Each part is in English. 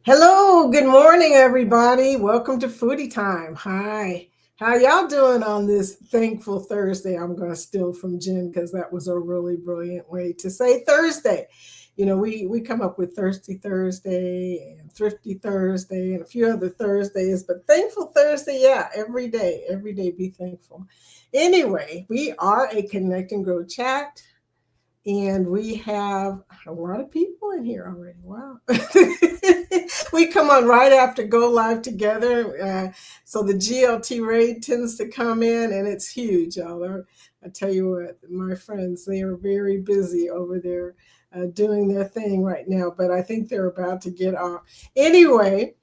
Hello, good morning, everybody. Welcome to Foodie Time. Hi. How y'all doing on this thankful Thursday? I'm going to steal from Jen because that was a really brilliant way to say Thursday. We come up with Thirsty Thursday and Thrifty Thursday and a few other Thursdays, but Thankful Thursday, yeah, every day be thankful. Anyway, we are a Connect and Grow chat. And we have a lot of people in here already. Wow. We come on right after Go Live together. So the GLT raid tends to come in and it's huge, y'all. I tell you what, my friends, they are very busy over there doing their thing right now, but I think they're about to get off. Anyway,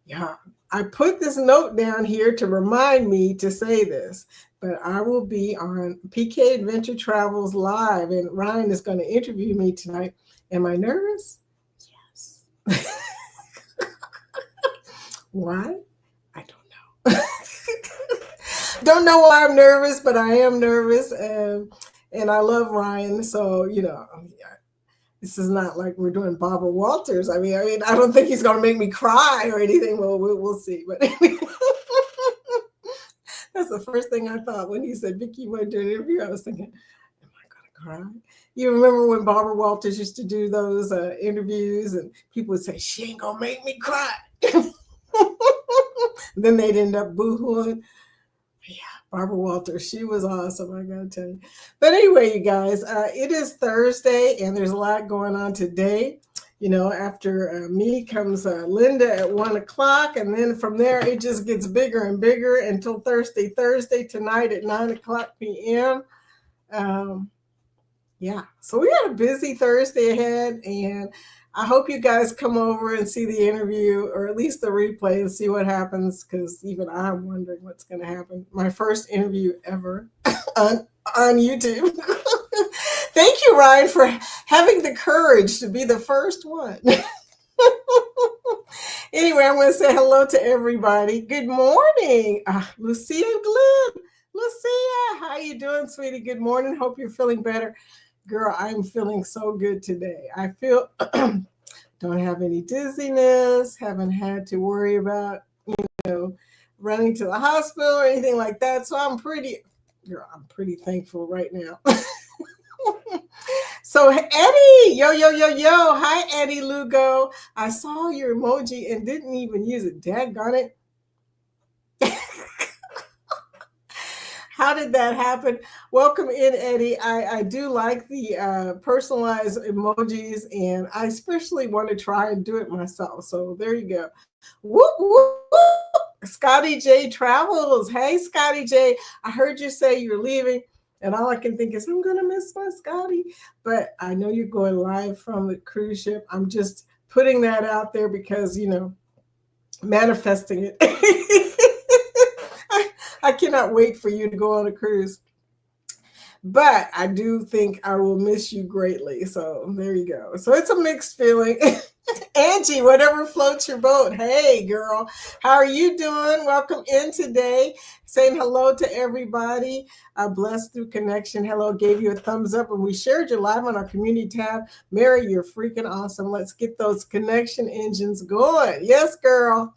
yeah, I put this note down here to remind me to say this, but I will be on PK Adventure Travels Live, and Ryan is going to interview me tonight. Am I nervous? Yes. Why? I don't know. Don't know why I'm nervous, but I am nervous, and I love Ryan, so this is not like we're doing Barbara Walters. I mean, I don't think he's going to make me cry or anything. Well, we'll see. But that's the first thing I thought when he said, "Vicky, you want to do an interview?" I was thinking, "Am I going to cry?" You remember when Barbara Walters used to do those interviews, and people would say, "She ain't gonna make me cry." Then they'd end up boohooing. Yeah, Barbara Walters, she was awesome, I gotta tell you. But anyway, you guys, it is Thursday and there's a lot going on today. After me comes Linda at 1 o'clock, and then from there it just gets bigger and bigger until Thursday tonight at 9 o'clock p.m. Um, yeah, so we got a busy Thursday ahead, and I hope you guys come over and see the interview or at least the replay and see what happens because even I'm wondering what's going to happen. My first interview ever on YouTube. Thank you, Ryan, for having the courage to be the first one. Anyway, I'm going to say hello to everybody. Good morning, Lucia and Glenn. Lucia, how you doing, sweetie? Good morning. Hope you're feeling better. Girl, I'm feeling so good today. I feel don't have any dizziness, haven't had to worry about, running to the hospital or anything like that. So I'm pretty thankful right now. So Eddie, yo. Hi, Eddie Lugo. I saw your emoji and didn't even use it. Daggone it. How did that happen? Welcome in, Eddie. I do like the personalized emojis, and I especially want to try and do it myself. So there you go. Whoop, whoop, whoop. Scotty J Travels. Hey, Scotty J. I heard you say you're leaving, and all I can think is, I'm going to miss my Scotty. But I know you're going live from the cruise ship. I'm just putting that out there because, manifesting it. I cannot wait for you to go on a cruise. But I do think I will miss you greatly. So there you go. So it's a mixed feeling. Angie, whatever floats your boat. Hey, girl, how are you doing? Welcome in today. Saying hello to everybody. Blessed through connection. Hello, gave you a thumbs up, and we shared you live on our community tab. Mary, you're freaking awesome. Let's get those connection engines going. Yes, girl.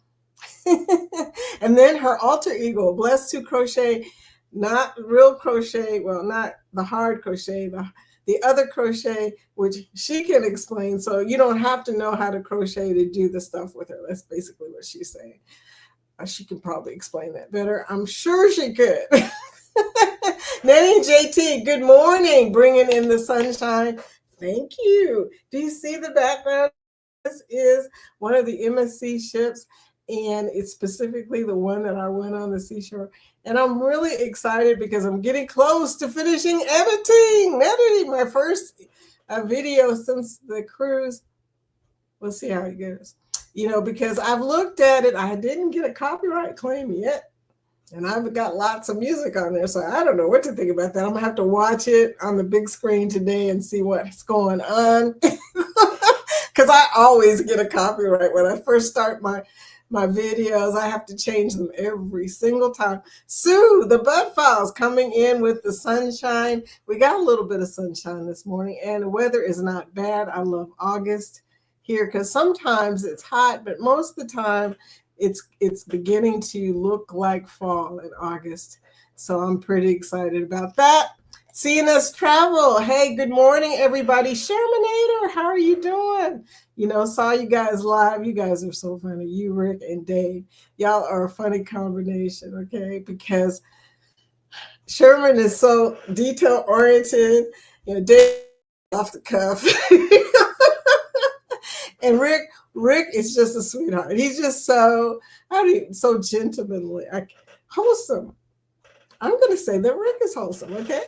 And then her alter ego, Blessed to Crochet, not real crochet, well, not the hard crochet, the other crochet, which she can explain. So you don't have to know how to crochet to do the stuff with her. That's basically what she's saying. She can probably explain that better. I'm sure she could. Nanny JT, good morning. Bringing in the sunshine. Thank you. Do you see the background? This is one of the MSC ships, and it's specifically the one that I went on the seashore. And I'm really excited because I'm getting close to finishing editing my first video since the cruise. We'll see how it goes. Because I've looked at it, I didn't get a copyright claim yet. And I've got lots of music on there, so I don't know what to think about that. I'm gonna have to watch it on the big screen today and see what's going on. Because I always get a copyright when I first start my videos. I have to change them every single time. Sue, the Bud Files coming in with the sunshine. We got a little bit of sunshine this morning, and the weather is not bad. I love August here, because sometimes it's hot, but most of the time it's beginning to look like fall in August. So I'm pretty excited about that. Seeing us travel. Hey, good morning, everybody. Shermanator, how are you doing? Saw you guys live. You guys are so funny. You, Rick, and Dave. Y'all are a funny combination, okay? Because Sherman is so detail oriented, Dave off the cuff. And Rick is just a sweetheart. He's just so gentlemanly, wholesome. I'm going to say that Rick is wholesome, okay?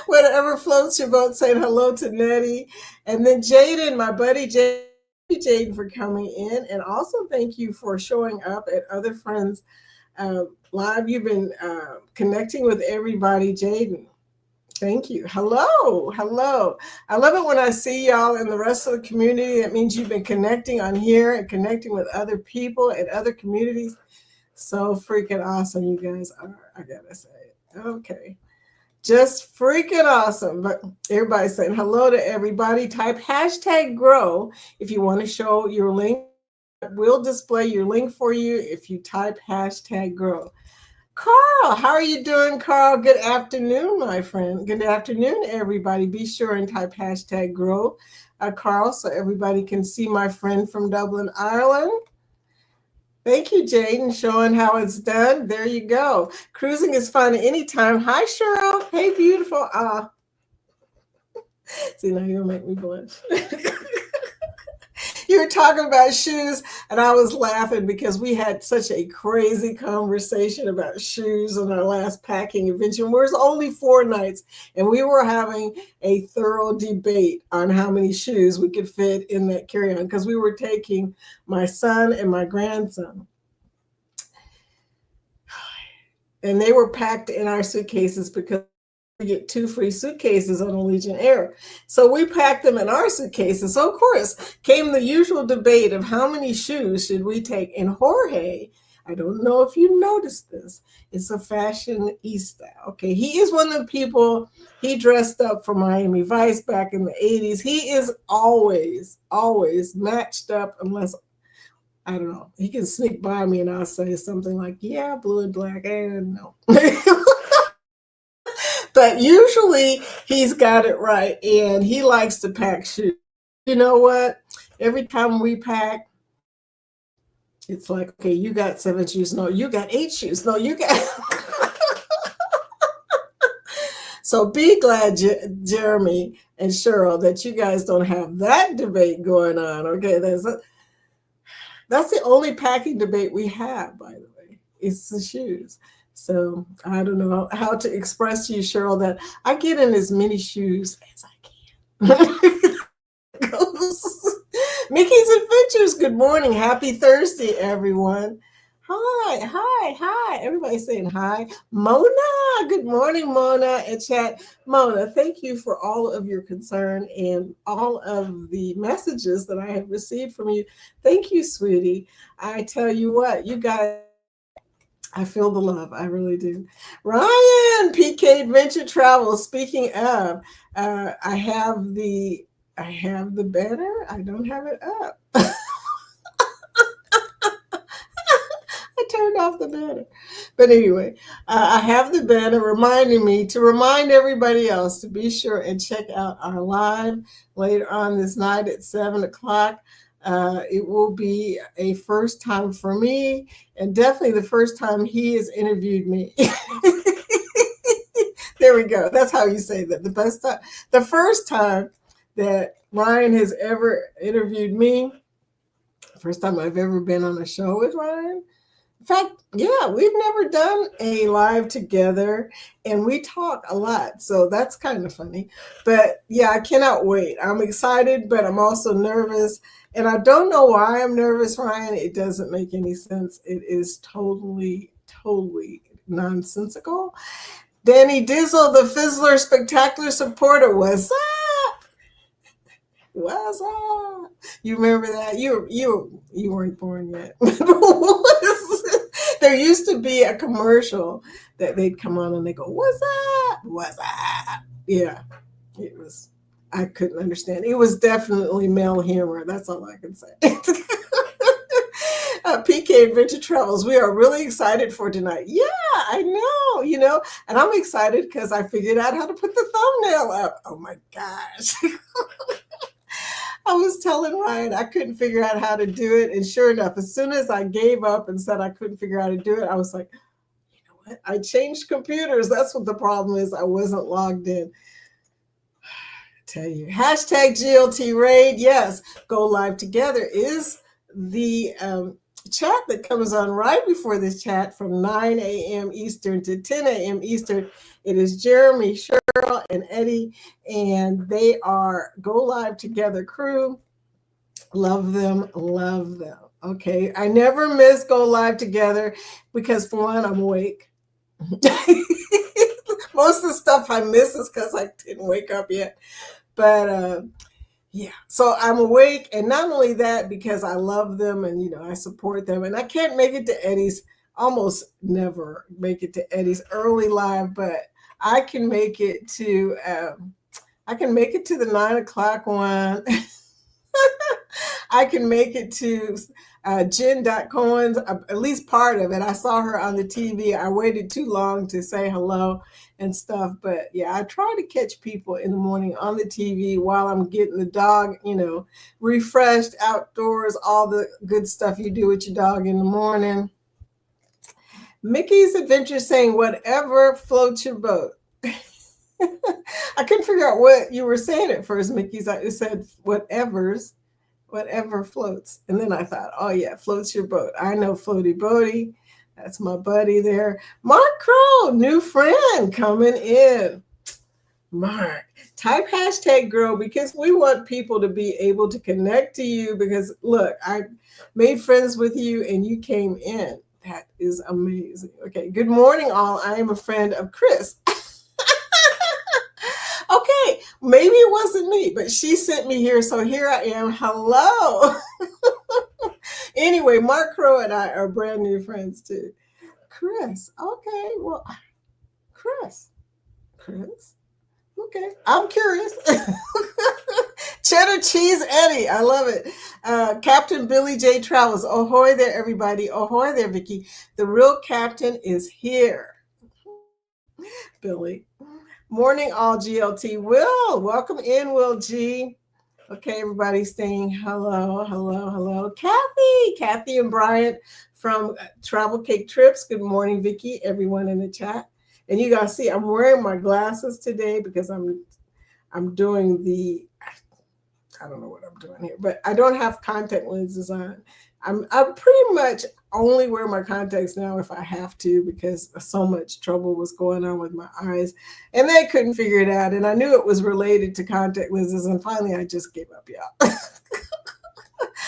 Whatever floats your boat, saying hello to Nettie. And then Jaden, my buddy Jaden. Thank you, Jaden, for coming in. And also thank you for showing up at other friends' live. You've been connecting with everybody, Jaden. Thank you. Hello. I love it when I see y'all in the rest of the community. That means you've been connecting on here and connecting with other people and other communities. So freaking awesome you guys are, I gotta say. Okay. Just freaking awesome. But everybody's saying hello to everybody. Type #grow if you want to show your link. We'll display your link for you if you type #grow. Carl, how are you doing, Carl? Good afternoon, my friend. Good afternoon, everybody. Be sure and type #grow, Carl, so everybody can see my friend from Dublin, Ireland. Thank you, Jaden, showing how it's done. There you go. Cruising is fun anytime. Hi, Cheryl. Hey, beautiful. See, now you'll make me blush. You were talking about shoes, and I was laughing because we had such a crazy conversation about shoes on our last packing adventure. We're only 4 nights, and we were having a thorough debate on how many shoes we could fit in that carry-on, because we were taking my son and my grandson. And they were packed in our suitcases because we get 2 free suitcases on Allegiant Air. So we packed them in our suitcases. So of course came the usual debate of how many shoes should we take. And Jorge, I don't know if you noticed this, it's a fashionista. Okay, he is one of the people, he dressed up for Miami Vice back in the 80s. He is always matched up, unless I don't know, he can sneak by me and I'll say something like, yeah, blue and black, and no. But usually he's got it right, and he likes to pack shoes. You know what? Every time we pack, it's like, okay, you got 7 shoes. No, you got 8 shoes. No, you got... So be glad, Jeremy and Cheryl, that you guys don't have that debate going on. Okay, that's the only packing debate we have, by the way. It's the shoes. So I don't know how to express to you, Cheryl, that I get in as many shoes as I can. Mickey's Adventures, good morning. Happy Thursday, everyone. Hi. Everybody's saying hi. Mona, good morning, Mona and chat. Mona, thank you for all of your concern and all of the messages that I have received from you. Thank you, sweetie. I tell you what, you guys, I feel the love. I really do. Ryan, PK Adventure Travel. Speaking of, I have the banner. I don't have it up. I turned off the banner. But anyway, I have the banner reminding me to remind everybody else to be sure and check out our live later on this night at 7 o'clock. It will be a first time for me, and definitely the first time he has interviewed me. There we go. That's how you say that. The first time that Ryan has ever interviewed me, first time I've ever been on a show with Ryan. In fact, yeah, we've never done a live together, and we talk a lot, so that's kind of funny. But yeah, I cannot wait. I'm excited, but I'm also nervous, and I don't know why I'm nervous, Ryan. It doesn't make any sense. It is totally nonsensical. Danny Dizzle, the Fizzler Spectacular Supporter, what's up? What's up? You remember that? You weren't born yet. There used to be a commercial that they'd come on and they go, "What's up? What's up?" Yeah, it was. I couldn't understand. It was definitely male humor. That's all I can say. PK Adventure Travels. We are really excited for tonight. Yeah, I know, and I'm excited because I figured out how to put the thumbnail up. Oh my gosh. I was telling Ryan I couldn't figure out how to do it. And sure enough, as soon as I gave up and said I couldn't figure out how to do it, I was like, you know what? I changed computers. That's what the problem is. I wasn't logged in. Tell you. Hashtag GLT Raid. Yes, Go Live Together is the chat that comes on right before this chat from 9 a.m. Eastern to 10 a.m. Eastern. It is Jeremy, Cheryl, and Eddie, and they are Go Live Together crew. Love them, love them. Okay, I never miss Go Live Together because, for one, I'm awake. Most of the stuff I miss is because I didn't wake up yet. But yeah, so I'm awake, and not only that, because I love them and I support them, and I can't make it to Eddie's. Almost never make it to Eddie's early live, but I can make it to the 9 o'clock one. I can make it to Jen.Cohen's, at least part of it. I saw her on the TV. I waited too long to say hello and stuff. But yeah, I try to catch people in the morning on the TV while I'm getting the dog, refreshed outdoors, all the good stuff you do with your dog in the morning. Mickey's Adventure saying, whatever floats your boat. I couldn't figure out what you were saying at first, Mickey's. I said, whatever floats. And then I thought, oh yeah, floats your boat. I know Floaty Boaty. That's my buddy there. Mark Crow, new friend coming in. Mark, type hashtag grow because we want people to be able to connect to you because look, I made friends with you and you came in. That is amazing. Okay, good morning all. I am a friend of Chris. Okay, maybe it wasn't me, but she sent me here, so here I am. Hello. Anyway, Mark Crow and I are brand new friends too. Chris, okay, well, Chris. Okay, I'm curious. Cheddar Cheese Eddie, I love it. Captain Billy J. Travels, ahoy there, everybody. Ahoy there, Vicky. The real captain is here. Billy. Morning, all GLT. Will, welcome in, Will G. Okay, everybody saying hello. Kathy and Bryant from Travel Cake Trips. Good morning, Vicky, everyone in the chat. And you guys see, I'm wearing my glasses today because I'm doing I don't know what I'm doing here, but I don't have contact lenses on. I pretty much only wear my contacts now if I have to because so much trouble was going on with my eyes and they couldn't figure it out. And I knew it was related to contact lenses. And finally, I just gave up, y'all.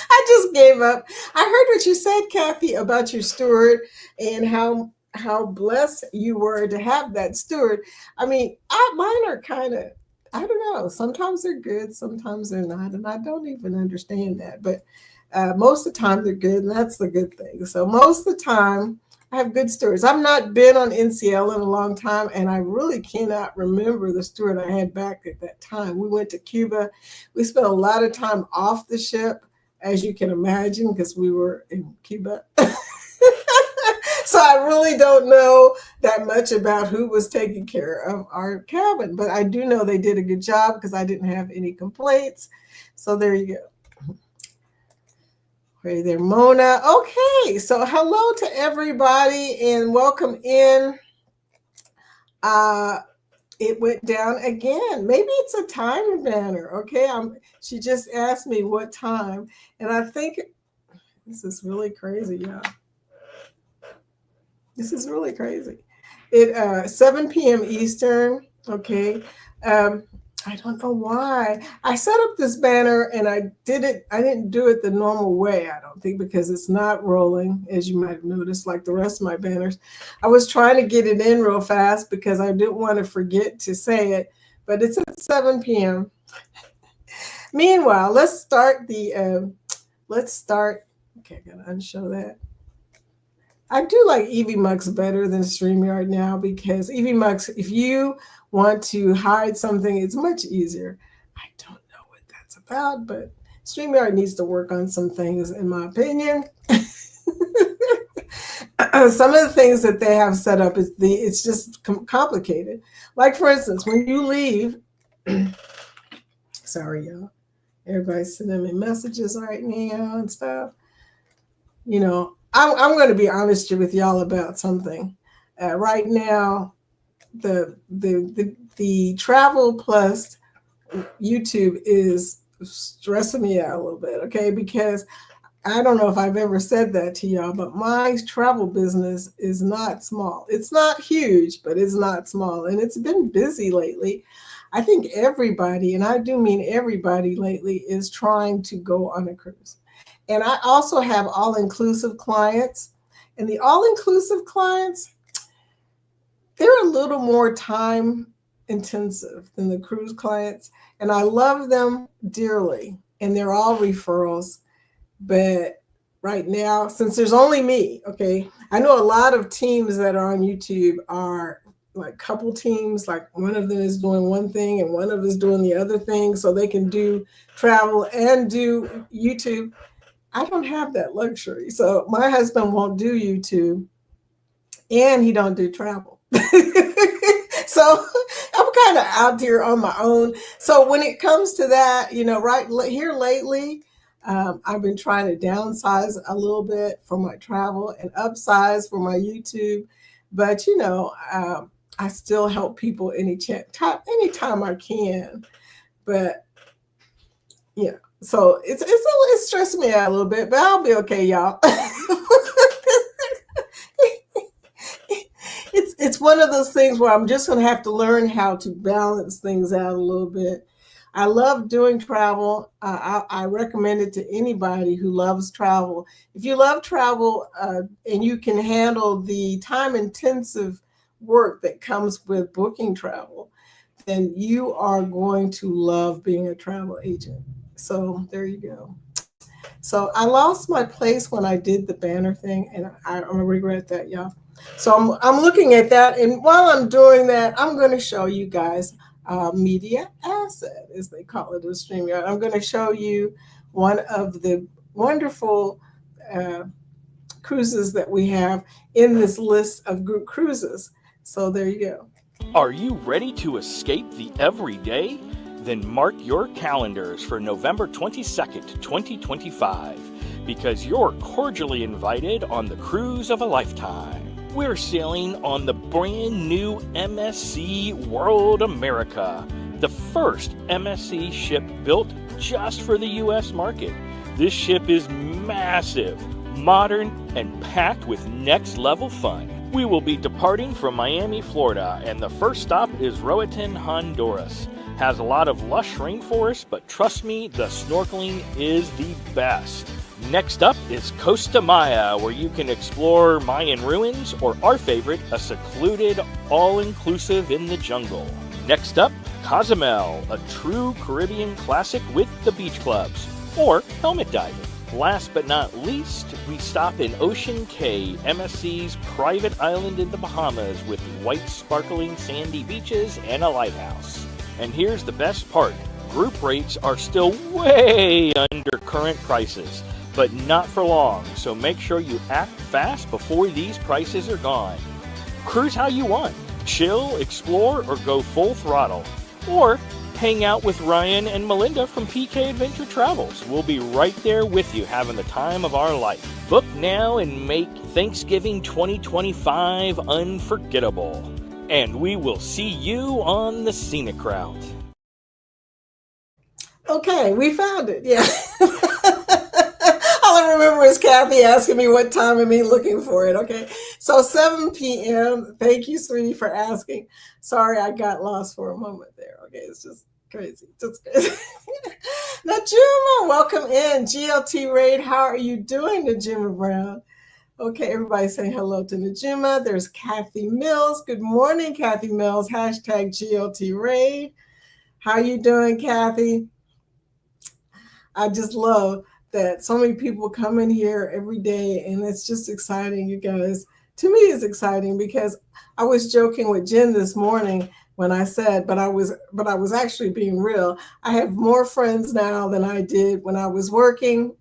I just gave up. I heard what you said, Kathy, about your steward and how blessed you were to have that steward. I mean, mine are kind of, I don't know. Sometimes they're good, sometimes they're not. And I don't even understand that. But most of the time they're good, and that's the good thing. So most of the time I have good stewards. I've not been on NCL in a long time, and I really cannot remember the steward I had back at that time. We went to Cuba. We spent a lot of time off the ship, as you can imagine, because we were in Cuba. So I really don't know that much about who was taking care of our cabin, but I do know they did a good job because I didn't have any complaints. So there you go. Hey there, Mona. Okay, so hello to everybody and welcome in. It went down again. Maybe it's a time banner. Okay, she just asked me what time, and I think this is really crazy, y'all. This is really crazy. It 7 p.m. Eastern. Okay. I don't know why. I set up this banner and I didn't do it the normal way, I don't think, because it's not rolling, as you might have noticed, like the rest of my banners. I was trying to get it in real fast because I didn't want to forget to say it, but it's at 7 p.m. Meanwhile, let's start. Okay, I gotta unshow that. I do like EVMux better than StreamYard now because EVMux, if you want to hide something, it's much easier. I don't know what that's about, but StreamYard needs to work on some things, in my opinion. Some of the things that they have set up it's just complicated. Like for instance, when you leave, sorry y'all, everybody's sending me messages right now and stuff. You know, I'm going to be honest with y'all about something. Right now, the travel plus YouTube is stressing me out a little bit, okay? Because I don't know if I've ever said that to y'all, but my travel business is not small. It's not huge, but it's not small. And it's been busy lately. I think everybody, and I do mean everybody lately, is trying to go on a cruise. And I also have all-inclusive clients. And the all-inclusive clients, they're a little more time intensive than the cruise clients. And I love them dearly. And they're all referrals. But right now, since there's only me, okay, I know a lot of teams that are on YouTube are like couple teams, like one of them is doing one thing and one of them is doing the other thing, so they can do travel and do YouTube. I don't have that luxury. So my husband won't do YouTube and he don't do travel. So I'm kind of out here on my own. So when it comes to that, you know, right here lately, I've been trying to downsize a little bit for my travel and upsize for my YouTube. But, you know, I still help people anytime I can. But, yeah, so it's stressing me out a little bit, but I'll be okay, y'all. It's one of those things where I'm just going to have to learn how to balance things out a little bit. I love doing travel. I recommend it to anybody who loves travel. If you love travel and you can handle the time intensive work that comes with booking travel, then you are going to love being a travel agent. So there you go. So I lost my place when I did the banner thing, and I regret that, y'all. So I'm looking at that, and while I'm doing that, I'm going to show you guys media asset, as they call it in StreamYard. I'm going to show you one of the wonderful cruises that we have in this list of group cruises. So there you go. Are you ready to escape the everyday? Then mark your calendars for November 22nd, 2025, because you're cordially invited on the cruise of a lifetime. We're sailing on the brand new MSC World America, the first MSC ship built just for the U.S. market. This ship is massive, modern, and packed with next-level fun. We will be departing from Miami, Florida, and the first stop is Roatan, Honduras. Has a lot of lush rainforest, but trust me, the snorkeling is the best. Next up is Costa Maya, where you can explore Mayan ruins, or our favorite, a secluded, all-inclusive in the jungle. Next up, Cozumel, a true Caribbean classic with the beach clubs, or helmet diving. Last but not least, we stop in Ocean Cay, MSC's private island in the Bahamas with white sparkling sandy beaches and a lighthouse. And here's the best part, group rates are still way under current prices, but not for long, so make sure you act fast before these prices are gone. Cruise how you want, chill, explore, or go full throttle. Or hang out with Ryan and Melinda from PK Adventure Travels. We'll be right there with you having the time of our life. Book now and make Thanksgiving 2025 unforgettable. And we will see you on the scenic route. Okay, we found it. Yeah. All I remember is Kathy asking me what time and me looking for it. Okay. So 7 p.m. Thank you, sweetie, for asking. Sorry, I got lost for a moment there. Okay. It's just crazy. Just crazy. Najuma, welcome in. GLT Raid, how are you doing, Najuma Brown? Okay, everybody saying hello to Najuma. There's Kathy Mills. Good morning, Kathy Mills. Hashtag GLT Raid. How you doing, Kathy? I just love that so many people come in here every day, and it's just exciting, you guys. To me, it's exciting because I was joking with Jen this morning when I said, but I was actually being real. I have more friends now than I did when I was working.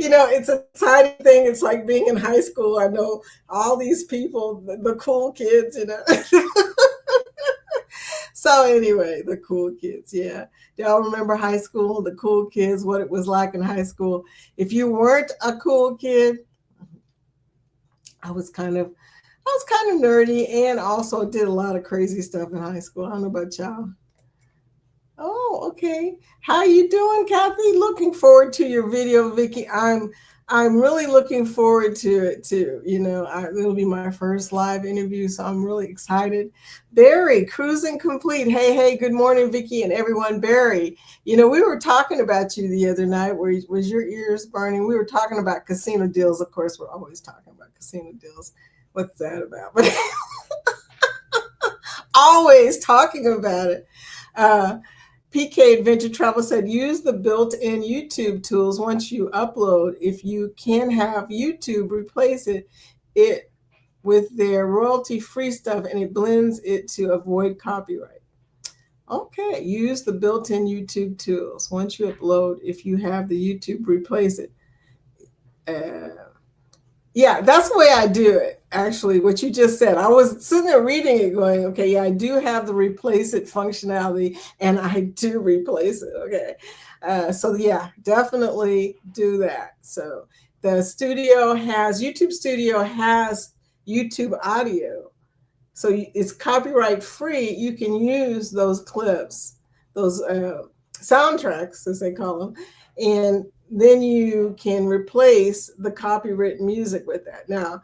It's a tiny thing. It's like being in high school. I know all these people, the cool kids. So anyway, the cool kids, yeah. Do y'all remember high school, the cool kids, what it was like in high school? If you weren't a cool kid, I was kind of I was kind of nerdy and also did a lot of crazy stuff in high school. I don't know about y'all. Oh, okay. How you doing, Kathy? Looking forward to your video, Vicky. I'm really looking forward to it too. It'll be my first live interview, so I'm really excited. Barry, cruising complete. Hey, hey, good morning, Vicky and everyone. Barry, we were talking about you the other night. Was your ears burning? We were talking about casino deals. Of course, we're always talking about casino deals. What's that about? But always talking about it. Uh, PK Adventure Travel said, use the built-in YouTube tools once you upload. If you can have YouTube replace it with their royalty-free stuff and it blends it to avoid copyright. Okay, use the built-in YouTube tools. Once you upload, if you have the YouTube replace it. Yeah, that's the way I do it. Actually, what you just said, I was sitting there reading it going, okay, yeah, I do have the replace it functionality and I do replace it. Okay. So yeah, definitely do that. So the YouTube Studio has YouTube audio. So it's copyright free. You can use those clips, those soundtracks, as they call them, and then you can replace the copyrighted music with that. Now,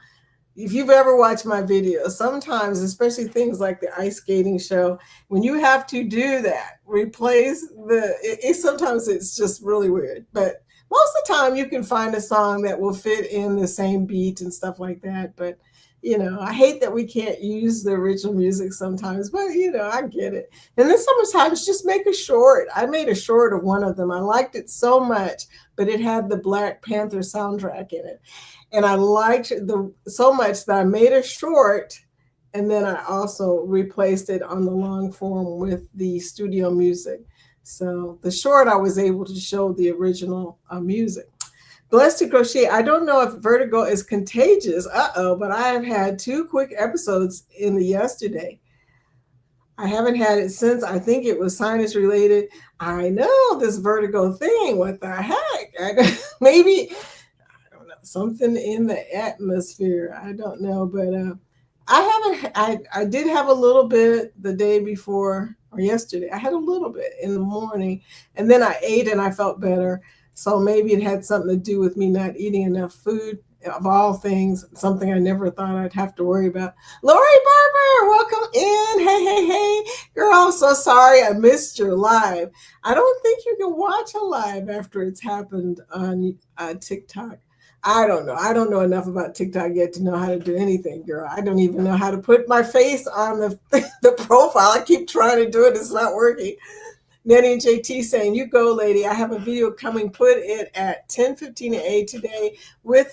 if you've ever watched my videos, sometimes, especially things like the ice skating show, when you have to do that, replace sometimes it's just really weird. But most of the time you can find a song that will fit in the same beat and stuff like that. But I hate that we can't use the original music sometimes, but I get it. And then sometimes just make a short. I made a short of one of them. I liked it so much, but it had the Black Panther soundtrack in it. And I liked the so much that I made a short, and then I also replaced it on the long form with the studio music. So the short, I was able to show the original music. Blessed to Crochet. I don't know if vertigo is contagious. But I have had 2 quick episodes in the yesterday. I haven't had it since. I think it was sinus related. I know this vertigo thing. What the heck? Maybe something in the atmosphere. I don't know, but I did have a little bit the day before or yesterday. I had a little bit in the morning, and then I ate and I felt better. So maybe it had something to do with me not eating enough food. Of all things, something I never thought I'd have to worry about. Lori Barber, welcome in. Hey, hey, hey. Girl, I'm so sorry I missed your live. I don't think you can watch a live after it's happened on TikTok. I don't know. I don't know enough about TikTok yet to know how to do anything, girl. I don't even know how to put my face on the profile. I keep trying to do it. It's not working. Nettie and JT saying, you go, lady. I have a video coming. Put it at 10:15 a.m. today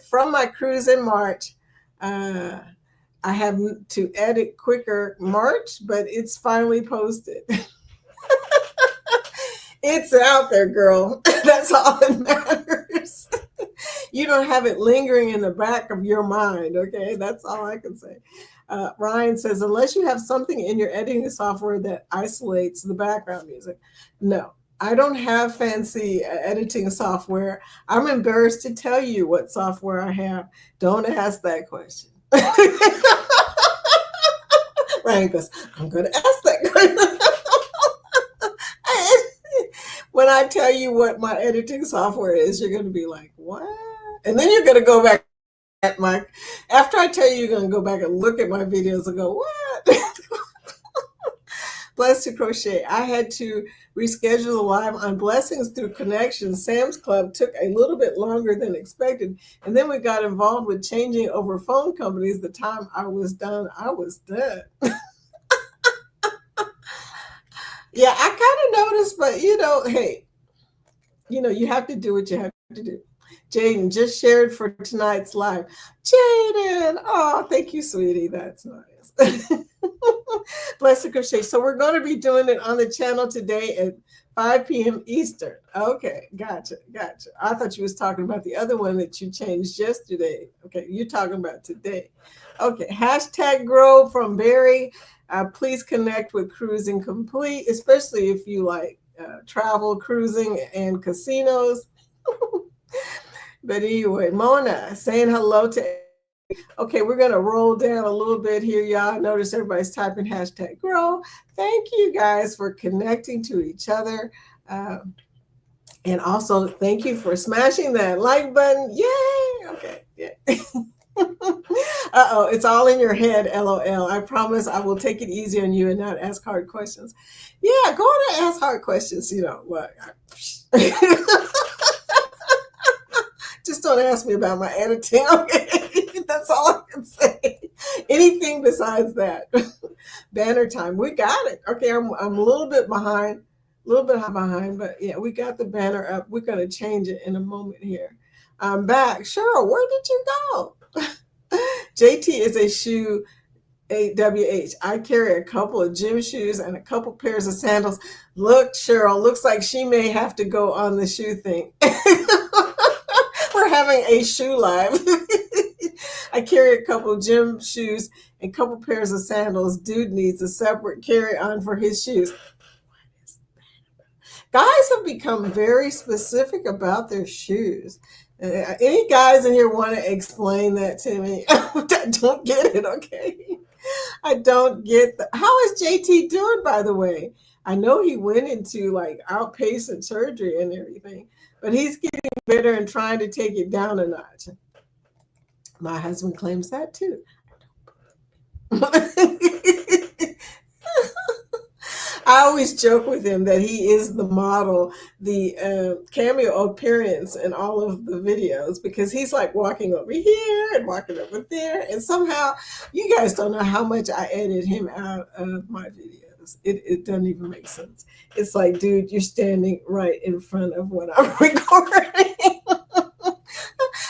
from my cruise in March. I have to edit quicker March, but it's finally posted. It's out there, girl. That's all that matters. You don't have it lingering in the back of your mind, okay? That's all I can say. Ryan says, unless you have something in your editing software that isolates the background music. No, I don't have fancy editing software. I'm embarrassed to tell you what software I have. Don't ask that question. Ryan goes, I'm going to ask that question. When I tell you what my editing software is, you're going to be like, what? And then you're going to go back after I tell you, you're going to go back and look at my videos and go, what? Blessed to Crochet. I had to reschedule the live on Blessings Through Connections. Sam's Club took a little bit longer than expected. And then we got involved with changing over phone companies. The time I was done. Yeah, I kind of noticed, but hey, you have to do what you have to do. Jaden just shared for tonight's live. Jaden, oh, thank you, sweetie. That's nice. Blessed Crochet. So we're going to be doing it on the channel today at 5 p.m. Eastern. Okay, gotcha. I thought you was talking about the other one that you changed yesterday. Okay, you're talking about today. Okay, hashtag grow from Barry. Please connect with Cruising Complete, especially if you like travel, cruising, and casinos. But anyway, Mona saying hello to. Okay, we're going to roll down a little bit here, y'all. Notice everybody's typing hashtag grow. Thank you guys for connecting to each other. And also, thank you for smashing that like button. Yay! Okay, yeah. Uh-oh, it's all in your head, LOL. I promise I will take it easy on you and not ask hard questions. Yeah, go on and ask hard questions. You know what? Just don't ask me about my editing, okay? That's all I can say. Anything besides that. Banner time. We got it. Okay, I'm a little bit behind, but yeah, we got the banner up. We're going to change it in a moment here. I'm back. Cheryl, where did you go? JT is a shoe AWH. I carry a couple of gym shoes and a couple pairs of sandals. Look, Cheryl, looks like she may have to go on the shoe thing. We're having a shoe live. I carry a couple of gym shoes and a couple pairs of sandals. Dude needs a separate carry-on for his shoes. Guys have become very specific about their shoes. Any guys in here want to explain that to me? I don't get it, okay? I don't get how is JT doing, by the way? I know he went into like outpatient surgery and everything, but he's getting better and trying to take it down a notch. My husband claims that too. I always joke with him that he is the model, the cameo appearance in all of the videos, because he's like walking over here and walking over there. And somehow you guys don't know how much I edit him out of my videos. It doesn't even make sense. It's like, dude, you're standing right in front of what I'm recording.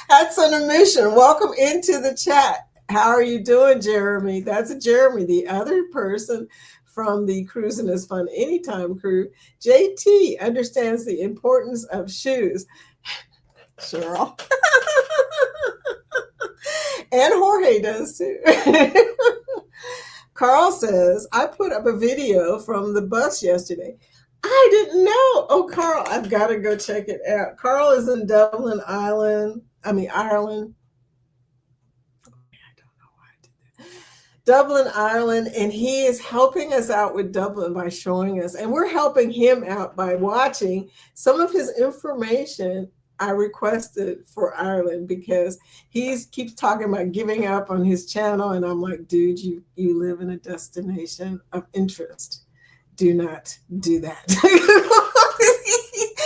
That's an admission. Welcome into the chat. How are you doing, Jeremy? That's Jeremy, the other person from the Cruising is Fun Anytime crew. JT understands the importance of shoes. Cheryl. And Jorge does too. Carl says, I put up a video from the bus yesterday. I didn't know. Oh, Carl, I've got to go check it out. Carl is in Ireland. Dublin, Ireland, and he is helping us out with Dublin by showing us, and we're helping him out by watching some of his information I requested for Ireland, because he keeps talking about giving up on his channel, and I'm like, dude, you live in a destination of interest. Do not do that.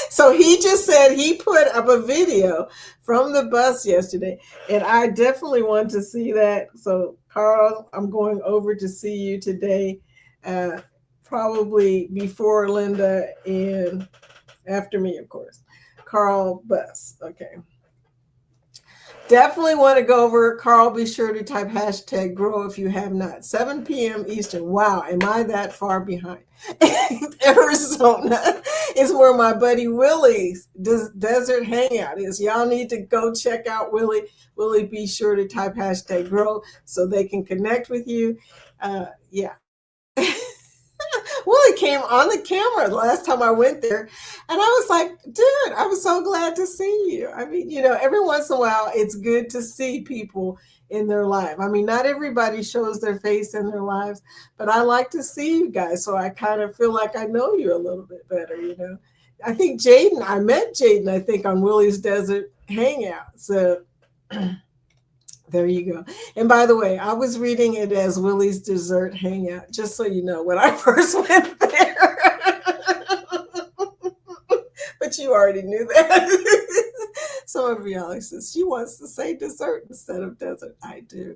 So he just said he put up a video from the bus yesterday, and I definitely want to see that. So Carl, I'm going over to see you today, probably before Linda and after me, of course. Carl Bus. Okay. Definitely want to go over. Carl, be sure to type hashtag grow if you have not. 7 p.m. Eastern. Wow, am I that far behind? Arizona is where my buddy Willie's desert hangout is. Y'all need to go check out Willie. Willie, be sure to type hashtag grow so they can connect with you. Yeah. Willie came on the camera the last time I went there, and I was like, dude, I was so glad to see you. I mean, every once in a while, it's good to see people in their life. I mean, not everybody shows their face in their lives, but I like to see you guys, so I kind of feel like I know you a little bit better, I think I met Jaden, I think, on Willie's Desert Hangout. So there you go. And by the way, I was reading it as Willie's Dessert Hangout, just so you know, when I first went there. But you already knew that. Some of y'all says she wants to say dessert instead of desert. I do.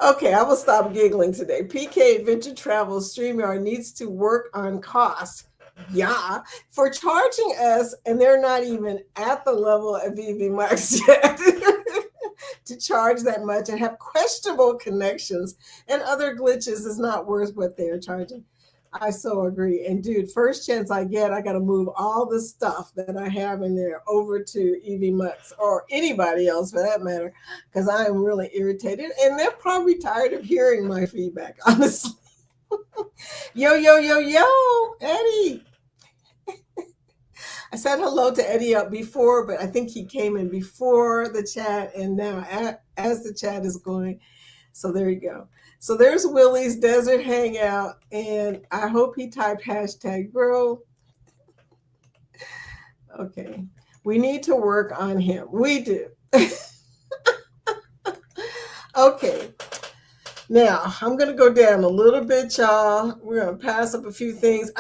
Okay, I will stop giggling today. PK Adventure Travel StreamYard needs to work on cost. Yeah, for charging us, and they're not even at the level of VV Max yet. to charge that much and have questionable connections and other glitches is not worth what they are charging. I so agree. And dude, first chance I get, I got to move all the stuff that I have in there over to Evie Mux or anybody else for that matter, because I am really irritated. And they're probably tired of hearing my feedback, honestly. Yo, yo, yo, yo, Eddie. I said hello to Eddie up before, but I think he came in before the chat and now as the chat is going. So there you go. So there's Willie's Desert Hangout, and I hope he typed hashtag grow. Okay. We need to work on him. We do. Okay. Now, I'm going to go down a little bit, y'all. We're going to pass up a few things.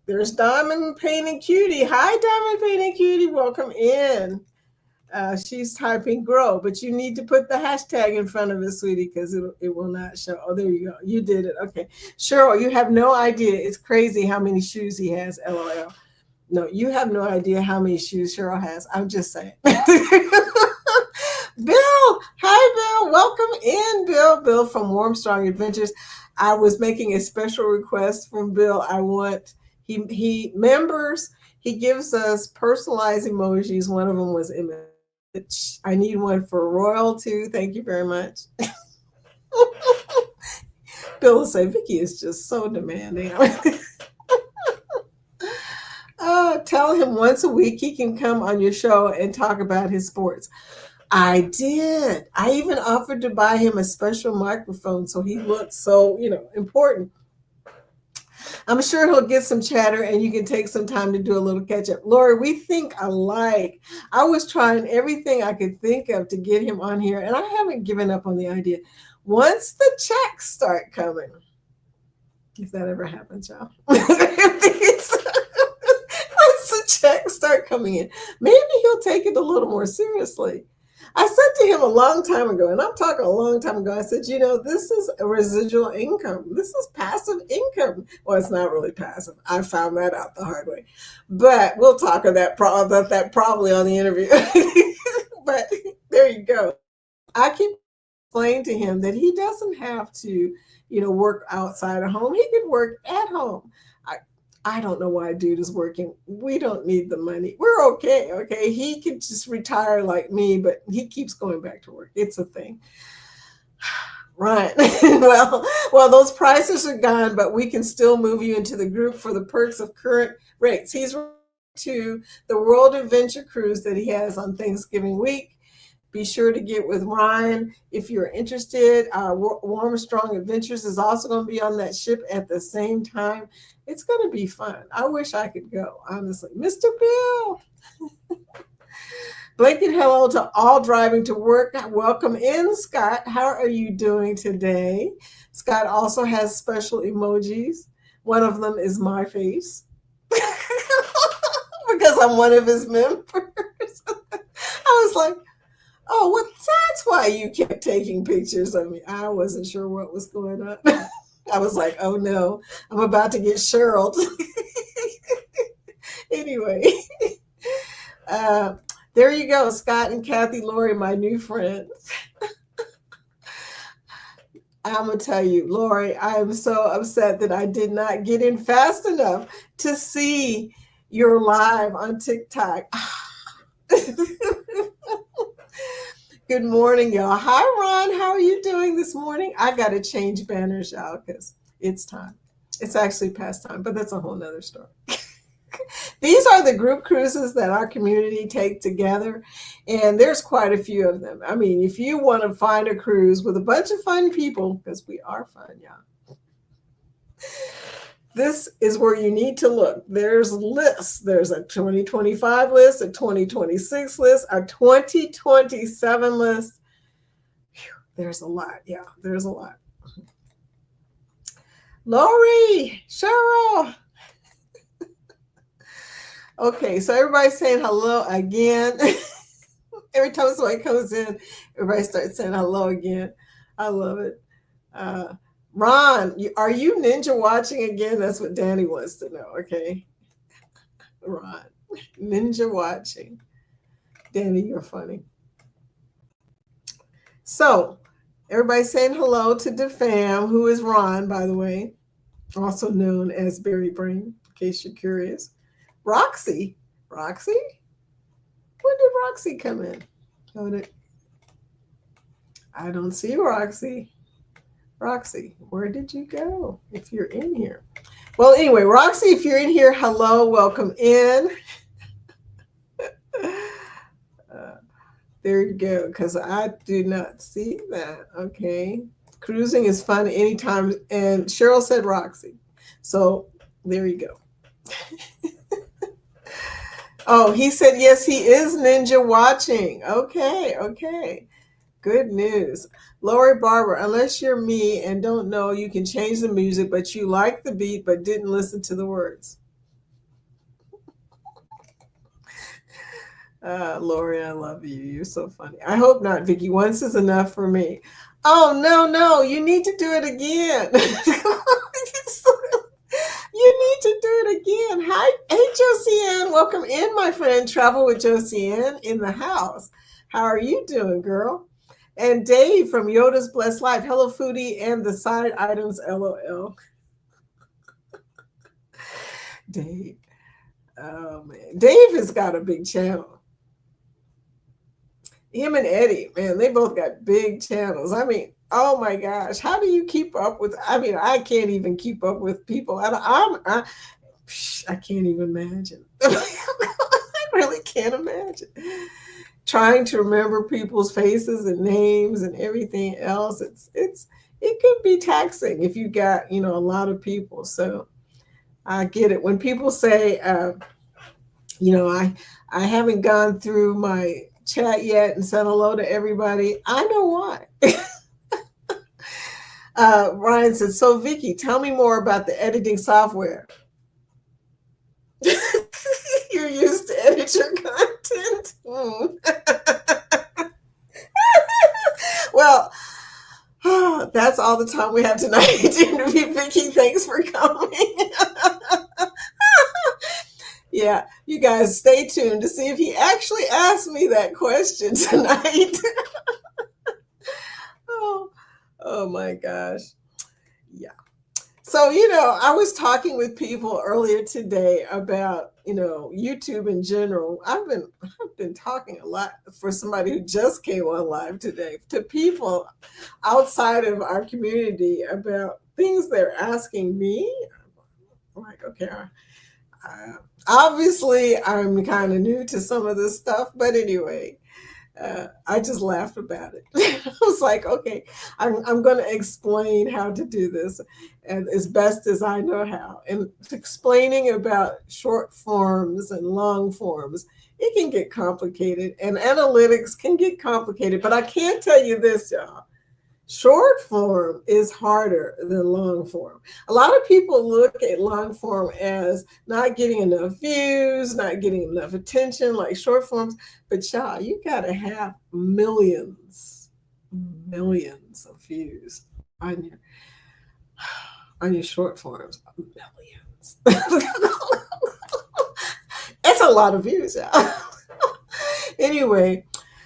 There's Diamond Painting Cutie. Hi, Diamond Painting Cutie. Welcome in. She's typing grow, but you need to put the hashtag in front of it, sweetie, because it will not show. Oh, there you go. You did it. Okay. Cheryl, you have no idea. It's crazy how many shoes he has, LOL. No, you have no idea how many shoes Cheryl has. I'm just saying. Bill, hi, Bill. Welcome in, Bill. Bill from Warm Strong Adventures. I was making a special request from Bill. I want, he members, he gives us personalized emojis. One of them was image. I need one for Royal too. Thank you very much. Bill will say, Vicky is just so demanding. Tell him once a week he can come on your show and talk about his sports. I did. I even offered to buy him a special microphone so he looks so, important. I'm sure he'll get some chatter and you can take some time to do a little catch up. Lori, we think alike. I was trying everything I could think of to get him on here, and I haven't given up on the idea. Once the checks start coming, if that ever happens, y'all. Once the checks start coming in, maybe he'll take it a little more seriously. I said to him a long time ago, and I'm talking a long time ago, I said, this is a residual income. This is passive income. Well, it's not really passive. I found that out the hard way. But we'll talk about that probably on the interview. But there you go. I keep explaining to him that he doesn't have to, work outside of home. He can work at home. I don't know why dude is working. We don't need the money. We're okay. Okay. He could just retire like me, but he keeps going back to work. It's a thing. Right. well, those prices are gone, but we can still move you into the group for the perks of current rates. He's to the World Adventure Cruise that he has on Thanksgiving week. Be sure to get with Ryan if you're interested. Warm Strong Adventures is also going to be on that ship at the same time. It's going to be fun. I wish I could go, honestly. Mr. Bill. Blanket hello to all driving to work. Welcome in, Scott. How are you doing today? Scott also has special emojis. One of them is my face because I'm one of his members. I was like, oh, well, that's why you kept taking pictures of me. I wasn't sure what was going on. I was like, oh no, I'm about to get Cheryl. Anyway, there you go, Scott and Kathy Lori, my new friends. I'm going to tell you, Lori, I am so upset that I did not get in fast enough to see your live on TikTok. Good morning, y'all. Hi, Ron. How are you doing this morning? I got to change banners, y'all, because it's time. It's actually past time, but that's a whole nother story. These are the group cruises that our community take together, and there's quite a few of them. I mean, if you want to find a cruise with a bunch of fun people, because we are fun, y'all, this is where you need to look. There's lists. There's a 2025 list, a 2026 list, a 2027 list. Whew, there's a lot. Yeah, there's a lot. Lori, Cheryl. Okay, so everybody's saying hello again. Every time somebody comes in, everybody starts saying hello again. I love it. Ron, are you ninja watching again? That's what Danny wants to know, okay? Ron, ninja watching. Danny, you're funny. So, everybody saying hello to DeFam, who is Ron, by the way, also known as Berry Brain, in case you're curious. Roxy. Roxy? When did Roxy come in? Oh, I don't see Roxy. Roxy, where did you go if you're in here? Well, anyway, Roxy, if you're in here, hello, welcome in. There you go, because I do not see that. Okay. Cruising is fun anytime. And Cheryl said Roxy. So there you go. Oh, he said, yes, he is ninja watching. Okay. Okay. Good news. Lori Barber, unless you're me and don't know, you can change the music, but you like the beat but didn't listen to the words. Lori, I love you. You're so funny. I hope not, Vicky. Once is enough for me. Oh, no. You need to do it again. You need to do it again. Hi. Hey, Josiane. Welcome in, my friend. Travel with Josiane in the house. How are you doing, girl? And Dave from Yoda's Blessed Life. Hello, Foodie and the side items, LOL. Dave. Oh, man. Dave has got a big channel. Him and Eddie, man, they both got big channels. I mean, oh my gosh, how do you keep up with? I mean, I can't even keep up with people. I can't even imagine. I really can't imagine trying to remember people's faces and names and everything else. It could be taxing if you got a lot of people. So I get it when people say, I haven't gone through my chat yet and said hello to everybody. I know why. Ryan says, so Vicky, tell me more about the editing software. You're used to edit your content. Well, that's all the time we have tonight to interview Vicky. Thanks for coming. Yeah, you guys stay tuned to see if he actually asked me that question tonight. Oh my gosh. Yeah. So, I was talking with people earlier today about, YouTube in general. I've been talking a lot for somebody who just came on live today to people outside of our community about things they're asking me. I'm like, okay, obviously I'm kind of new to some of this stuff, but anyway, I just laughed about it. I was like, okay, I'm going to explain how to do this and as best as I know how. And explaining about short forms and long forms, it can get complicated and analytics can get complicated. But I can tell you this, y'all. Short form is harder than long form. A lot of people look at long form as not getting enough views, not getting enough attention like short forms. But y'all, you got to have millions of views on your short forms. Millions. That's a lot of views, y'all. Anyway,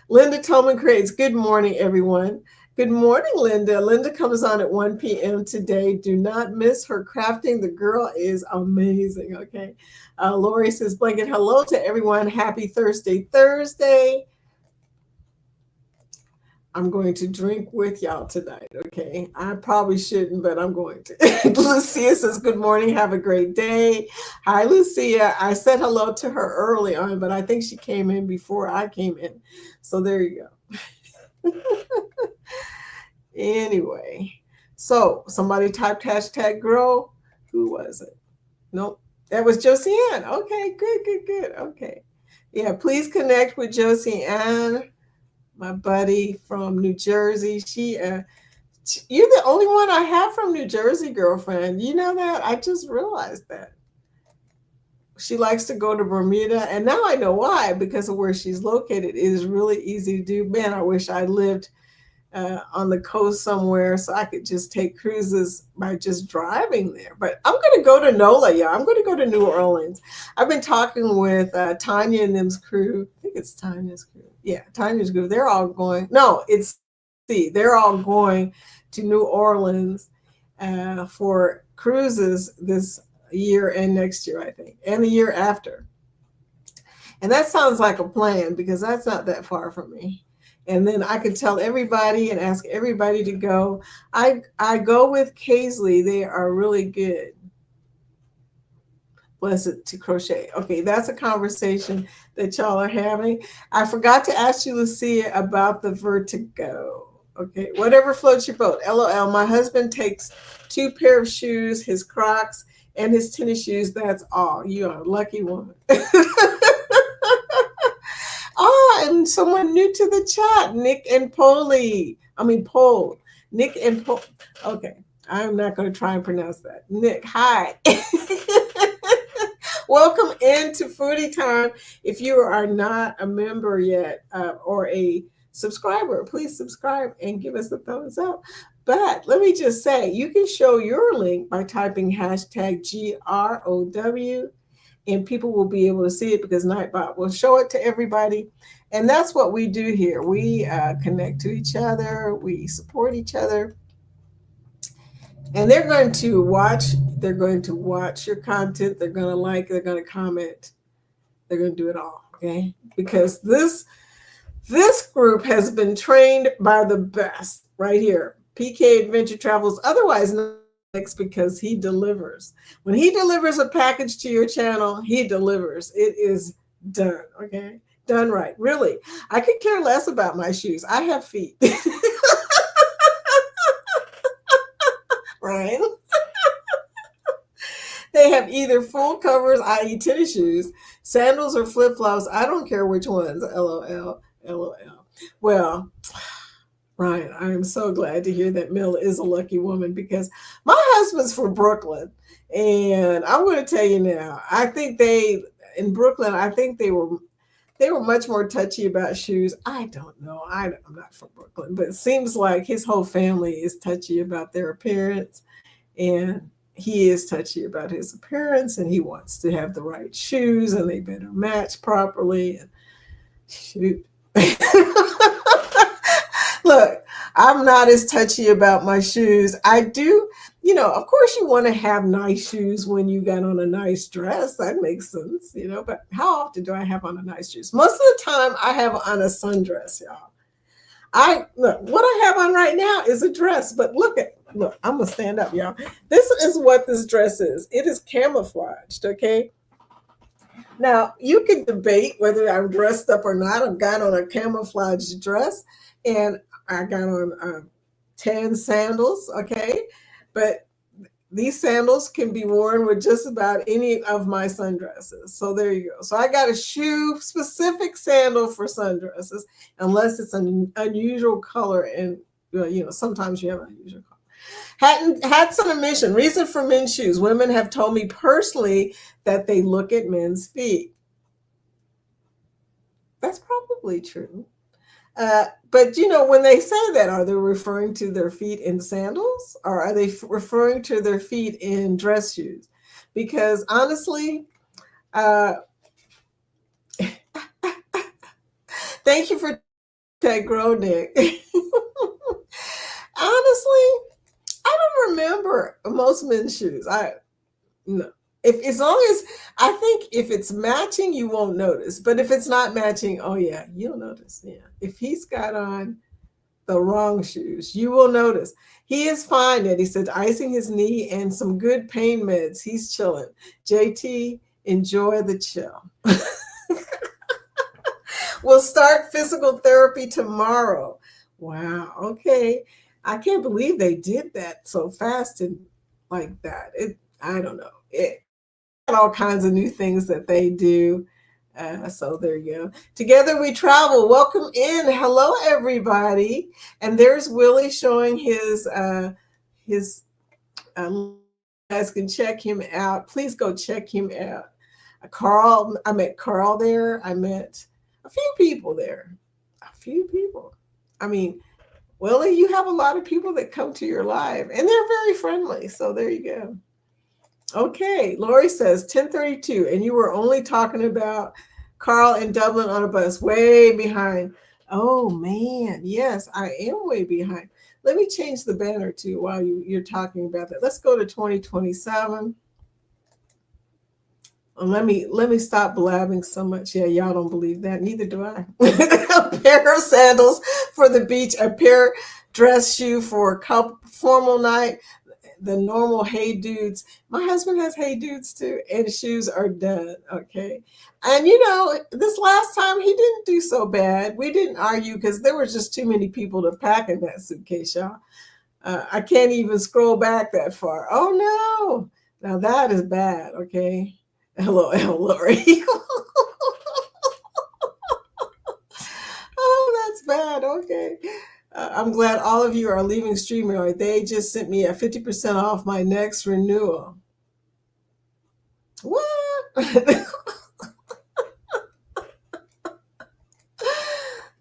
Linda Tolman creates. Good morning, everyone. Good morning, Linda. Linda comes on at 1 p.m. today. Do not miss her crafting. The girl is amazing, okay? Lori says, blanket hello to everyone. Happy Thursday. I'm going to drink with y'all tonight, okay? I probably shouldn't, but I'm going to. Lucia says, good morning. Have a great day. Hi, Lucia. I said hello to her early on, but I think she came in before I came in. So there you go. Anyway, so somebody typed hashtag girl. Who was it? Nope. That was Josiane. Okay, good. Okay. Yeah, please connect with Josiane, my buddy from New Jersey. You're the only one I have from New Jersey, girlfriend. You know that? I just realized that. She likes to go to Bermuda, and now I know why, because of where she's located. It is really easy to do. Man, I wish I lived on the coast somewhere so I could just take cruises by just driving there. But I'm going to go to NOLA, yeah. I'm going to go to New Orleans. I've been talking with Tanya and them's crew. I think it's Tanya's crew. Yeah, Tanya's crew. They're all going. No, it's see, they're all going to New Orleans for cruises this year and next year, I think, and the year after. And that sounds like a plan because that's not that far from me. And then I could tell everybody and ask everybody to go. I go with Kaisley. They are really good. Blessed to crochet. Okay, that's a conversation that y'all are having. I forgot to ask you, Lucia, about the vertigo. Okay, whatever floats your boat. LOL. My husband takes 2 pair of shoes, his Crocs, and his tennis shoes. That's all. You are a lucky woman. Oh, and someone new to the chat, Nick and Polly. I mean, Pole. Nick and Pole. Okay, I'm not going to try and pronounce that. Nick, hi. Welcome into Foodie Time. If you are not a member yet or a subscriber, please subscribe and give us a thumbs up. But let me just say, you can show your link by typing hashtag GROW, and people will be able to see it because Nightbot will show it to everybody. And that's what we do here. We connect to each other. We support each other. And they're going to watch your content. They're going to like, they're going to comment. They're going to do it all, okay? Because this group has been trained by the best right here. PK Adventure Travels, otherwise known as because he delivers. When he delivers a package to your channel, he delivers. It is done, okay? Done right, really. I could care less about my shoes. I have feet. Right? They have either full covers, i.e. tennis shoes, sandals, or flip-flops. I don't care which ones. LOL. LOL. Well, Ryan, I am so glad to hear that Mill is a lucky woman because my husband's from Brooklyn. And I'm going to tell you now, I think in Brooklyn, I think they were much more touchy about shoes. I don't know. I'm not from Brooklyn, but it seems like his whole family is touchy about their appearance. And he is touchy about his appearance, and he wants to have the right shoes, and they better match properly. And shoot. Look, I'm not as touchy about my shoes. I do, of course you want to have nice shoes when you got on a nice dress. That makes sense, but how often do I have on a nice shoes? Most of the time I have on a sundress, y'all. What I have on right now is a dress, but look, I'm gonna stand up, y'all. This is what this dress is. It is camouflaged, okay? Now, you can debate whether I'm dressed up or not. I've got on a camouflage dress, and I got on tan sandals, okay? But these sandals can be worn with just about any of my sundresses. So there you go. So I got a specific sandal for sundresses, unless it's an unusual color. And, sometimes you have an unusual color. Hats on a mission. Reason for men's shoes. Women have told me personally that they look at men's feet. That's probably true. But when they say that, are they referring to their feet in sandals, or are they referring to their feet in dress shoes? Because honestly, thank you for that, grow, Nick. Honestly, I don't remember most men's shoes. No. As long as I think if it's matching, you won't notice. But if it's not matching, oh yeah, you'll notice. Yeah. If he's got on the wrong shoes, you will notice. He is fine, Eddie said, icing his knee and some good pain meds. He's chilling. JT, enjoy the chill. We'll start physical therapy tomorrow. Wow. Okay. I can't believe they did that so fast and like that. I don't know. All kinds of new things that they do. So there you go. Together we travel. Welcome in. Hello, everybody. And there's Willie showing his you guys can check him out. Please go check him out. Carl, I met Carl there. I met a few people there. A few people. I mean, Willie, you have a lot of people that come to your live, and they're very friendly. So there you go. Okay, Lori says 10:32, and you were only talking about Carl in Dublin on a bus way behind. Oh man, yes, I am way behind. Let me change the banner too while you're talking about that. Let's go to 2027. Let me stop blabbing so much. Yeah, y'all don't believe that. Neither do I. A pair of sandals for the beach, a pair dress shoe for a couple formal night, the normal Hey Dudes. My husband has Hey Dudes too, and shoes are done. Okay. And this last time he didn't do so bad. We didn't argue because there was just too many people to pack in that suitcase, y'all. I can't even scroll back that far. Oh no. Now that is bad. Okay. LOL, Lori. Oh, that's bad. Okay. I'm glad all of you are leaving StreamYard. They just sent me a 50% off my next renewal. What?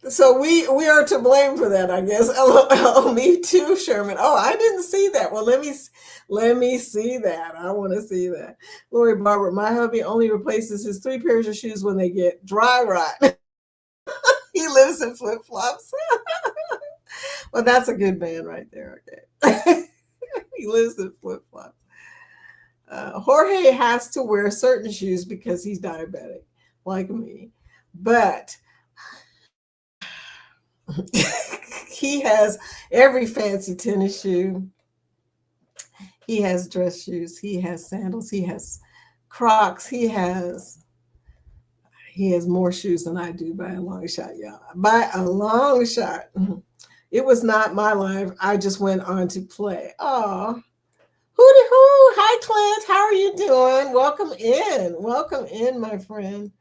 So we are to blame for that, I guess. LOL, me too, Sherman. Oh, I didn't see that. Well, let me see that. I want to see that. Lori Barber, my hubby only replaces his 3 pairs of shoes when they get dry rot. He lives in flip flops. Well, that's a good man right there. Okay. He lives in flip flops. Jorge has to wear certain shoes because he's diabetic, like me. But he has every fancy tennis shoe. He has dress shoes. He has sandals. He has Crocs. He has more shoes than I do by a long shot, y'all. By a long shot. It was not my life. I just went on to play. Oh, hooty hoo. Hi, Clint. How are you doing? Welcome in. Welcome in, my friend.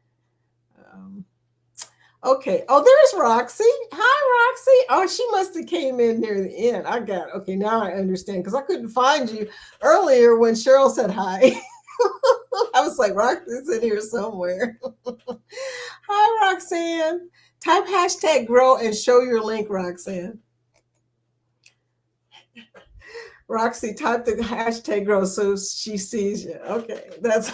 Um, okay. Oh, there's Roxy. Hi, Roxy. Oh, she must have came in near the end. I got it. Okay, now I understand because I couldn't find you earlier when Cheryl said hi. I was like, Roxy's in here somewhere. Hi, Roxanne. Type hashtag grow and show your link, Roxanne. Roxy, type the hashtag grow so she sees you. Okay, that's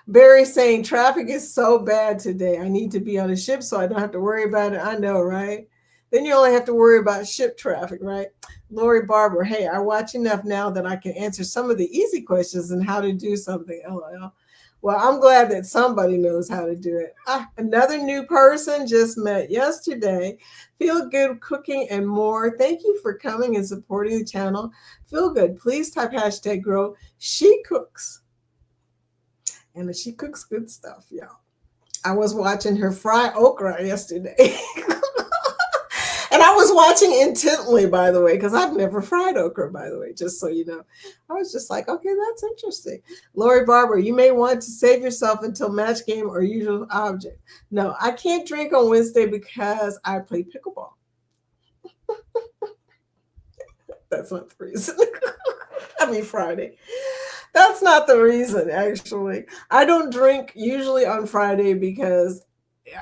Barry saying traffic is so bad today. I need to be on a ship so I don't have to worry about it. I know, right? Then you only have to worry about ship traffic, right? Lori Barber, hey, I watch enough now that I can answer some of the easy questions and how to do something. LOL. Well, I'm glad that somebody knows how to do it. Another new person just met yesterday. Feel good cooking and more. Thank you for coming and supporting the channel. Feel good. Please type hashtag grow. She cooks. And she cooks good stuff, y'all. I was watching her fry okra yesterday. And I was watching intently, by the way, because I've never fried okra, by the way, just so you know. I was just like, okay, that's interesting. Lori Barber, you may want to save yourself until match game or usual object. No, I can't drink on Wednesday because I play pickleball. That's not the reason. I mean, Friday. That's not the reason, actually. I don't drink usually on Friday because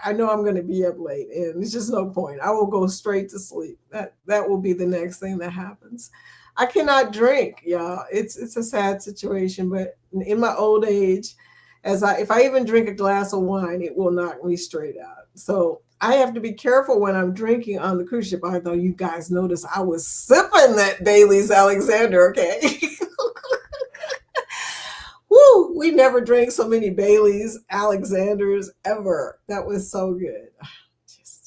I know I'm going to be up late and it's just no point. I will go straight to sleep. That will be the next thing that happens. I cannot drink, y'all. It's a sad situation, but in my old age, if I even drink a glass of wine, it will knock me straight out. So I have to be careful when I'm drinking on the cruise ship. Although you guys notice I was sipping that Bailey's Alexander, okay? Woo! We never drank so many Baileys, Alexanders ever. That was so good.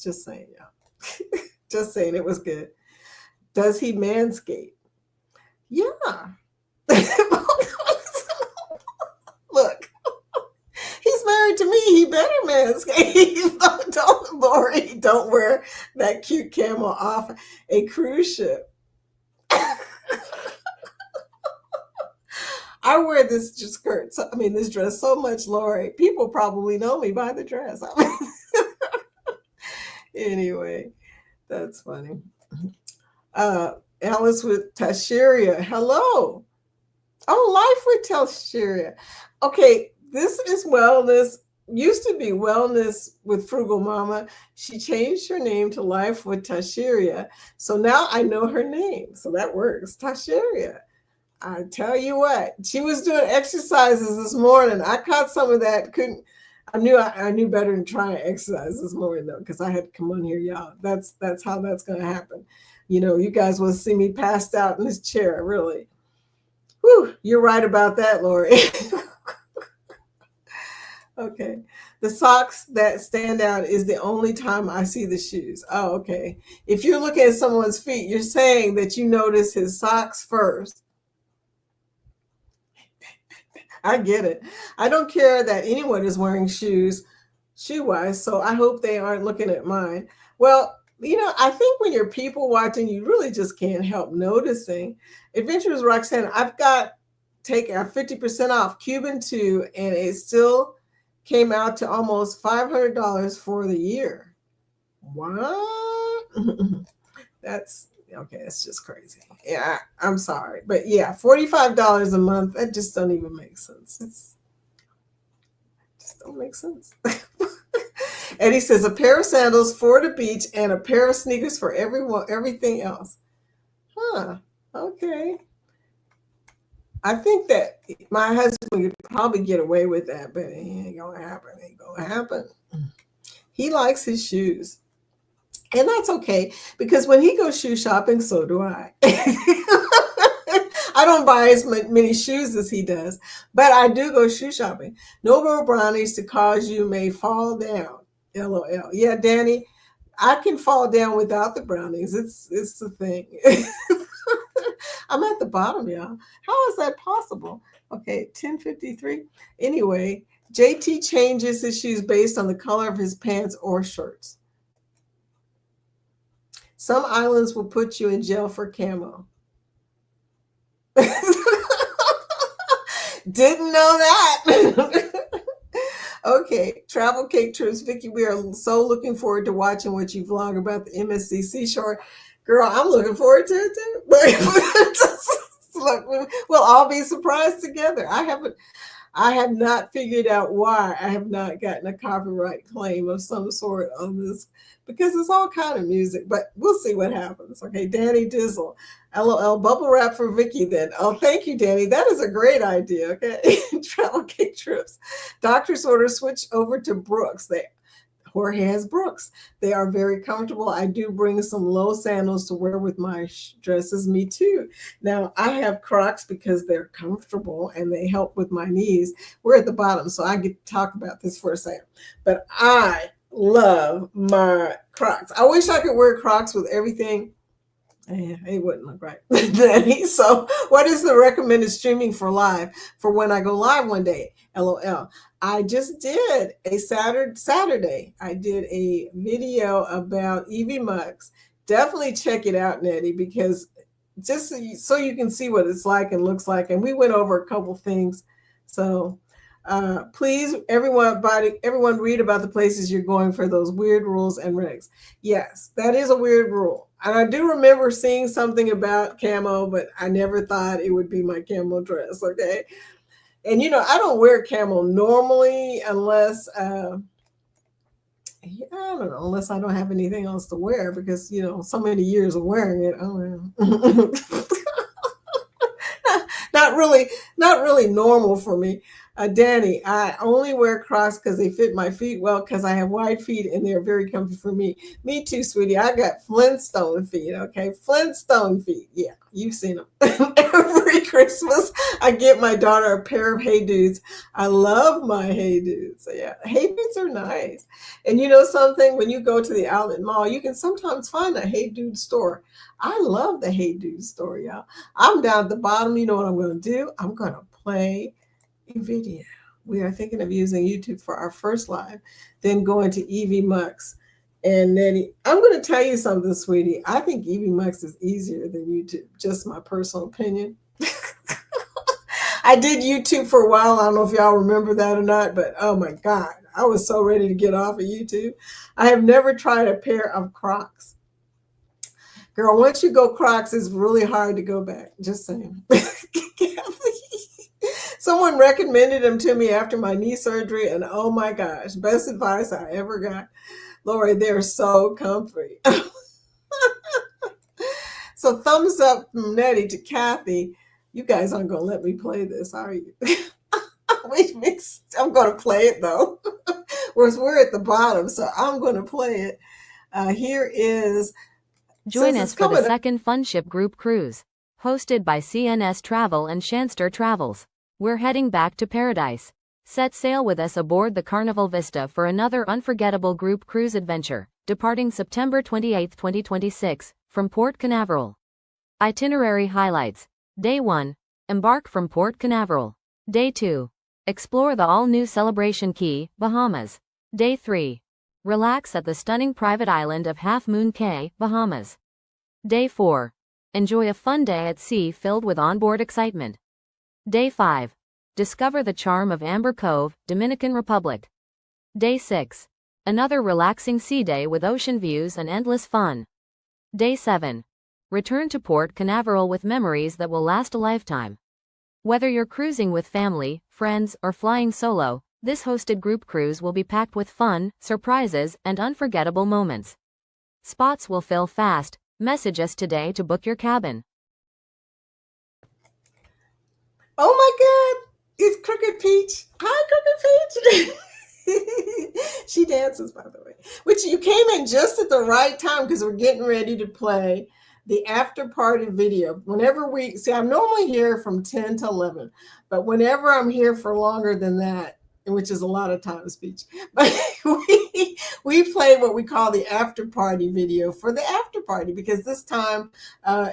Just saying, y'all. Just saying, it was good. Does he manscape? Yeah. Look, he's married to me. He better manscape. Don't, Lori, don't wear that cute camel off a cruise ship. I wear this skirt, this dress so much, Lori. People probably know me by the dress. Anyway, that's funny. Alice with Tashiria. Hello. Oh, Life with Tashiria. Okay, this is wellness. Used to be Wellness with Frugal Mama. She changed her name to Life with Tashiria. So now I know her name. So that works. Tashiria. I tell you what, she was doing exercises this morning. I caught some of that. I knew better than try and exercise this morning though, because I had to come on here, y'all. That's how that's gonna happen. You guys will see me passed out in this chair, really. Whew, you're right about that, Lori. Okay. The socks that stand out is the only time I see the shoes. Oh, okay. If you're looking at someone's feet, you're saying that you notice his socks first. I get it. I don't care that anyone is wearing shoes shoe wise, so I hope they aren't looking at mine. Well, I think when you're people watching, you really just can't help noticing. Adventures Roxanne, I've got take a 50% off Cuban 2, and it still came out to almost $500 for the year. What? That's okay. It's just crazy. Yeah, I'm sorry, but yeah, $45 a month. That just don't even make sense. It's just don't make sense. And he says a pair of sandals for the beach and a pair of sneakers for everything else. Huh. Okay. I think that my husband could probably get away with that, but it ain't gonna happen. It ain't gonna happen. He likes his shoes. And that's okay, because when he goes shoe shopping, so do I. I don't buy as many shoes as he does, but I do go shoe shopping. No more brownies to cause you may fall down. LOL. Yeah, Danny, I can fall down without the brownies. It's the thing. I'm at the bottom, y'all. How is that possible? Okay, 1053. Anyway, JT changes his shoes based on the color of his pants or shirts. Some islands will put you in jail for camo. Didn't know that. Okay, travel cake trips. Vicky, we are so looking forward to watching what you vlog about the MSC Seashore. Girl, I'm looking forward to it too. Look, we'll all be surprised together. I have not figured out why I have not gotten a copyright claim of some sort on this, because it's all kind of music, but we'll see what happens. Okay, Danny Dizzle. LOL, bubble wrap for Vicky then. Oh, thank you, Danny. That is a great idea, okay? Travel cake trips. Doctor's orders switch over to Brooks. Jorge has Brooks. They are very comfortable. I do bring some low sandals to wear with my dresses. Me too. Now, I have Crocs because they're comfortable and they help with my knees. We're at the bottom, so I get to talk about this for a second. But I love my Crocs. I wish I could wear Crocs with everything. It wouldn't look right. So what is the recommended streaming for live for when I go live one day? LOL. I just did a Saturday. I did a video about Evie Muggs. Definitely check it out, Nettie, because just so you can see what it's like and looks like. And we went over a couple things. So please, everyone read about the places you're going for those weird rules and regs. Yes, that is a weird rule. And I do remember seeing something about camo, but I never thought it would be my camo dress, okay? And, I don't wear camo normally unless, I don't know, unless I don't have anything else to wear because, so many years of wearing it. Not really normal for me. Danny, I only wear Crocs because they fit my feet well because I have wide feet and they're very comfy for me. Me too, sweetie. I got Flintstone feet, okay? Flintstone feet. Yeah, you've seen them. Every Christmas, I get my daughter a pair of Hey Dudes. I love my Hey Dudes. So yeah, Hey Dudes are nice. And you know something? When you go to the outlet mall, you can sometimes find a Hey Dude store. I love the Hey Dude store, y'all. I'm down at the bottom. You know what I'm going to do? I'm going to play a video. We are thinking of using YouTube for our first live, then going to Evie Muggs and Nettie. I'm going to tell you something, sweetie. I think Evie Muggs is easier than YouTube. Just my personal opinion. I did YouTube for a while. I don't know if y'all remember that or not, but oh my God, I was so ready to get off of YouTube. I have never tried a pair of Crocs. Girl, once you go Crocs, it's really hard to go back. Just saying. Someone recommended them to me after my knee surgery, and oh my gosh, best advice I ever got. Lori, they're so comfy. So thumbs up from Nettie to Kathy. You guys aren't going to let me play this, are you? I'm going to play it though. Whereas we're at the bottom, so I'm going to play it. Here is, Join since us it's for the coming up, second Funship Group Cruise, hosted by CNS Travel and Shanster Travels. We're heading back to paradise. Set sail with us aboard the Carnival Vista for another unforgettable group cruise adventure, departing September 28, 2026, from Port Canaveral. Itinerary highlights. Day 1. Embark from Port Canaveral. Day 2. Explore the all-new Celebration Key, Bahamas. Day 3. Relax at the stunning private island of Half Moon Cay, Bahamas. Day 4. Enjoy a fun day at sea filled with onboard excitement. Day 5. Discover the charm of Amber Cove, Dominican Republic. Day 6. Another relaxing sea day with ocean views and endless fun. Day 7. Return to Port Canaveral with memories that will last a lifetime. Whether you're cruising with family, friends, or flying solo, this hosted group cruise will be packed with fun, surprises, and unforgettable moments. Spots will fill fast. Message us today to book your cabin. oh my God, it's Crooked Peach. Hi, Crooked Peach. She dances, by the way. Which you came in just at the right time because we're getting ready to play the after party video. Whenever I'm normally here from 10 to 11, but whenever I'm here for longer than that, which is a lot of times, Peach, but we play what we call the after party video for the after party because this time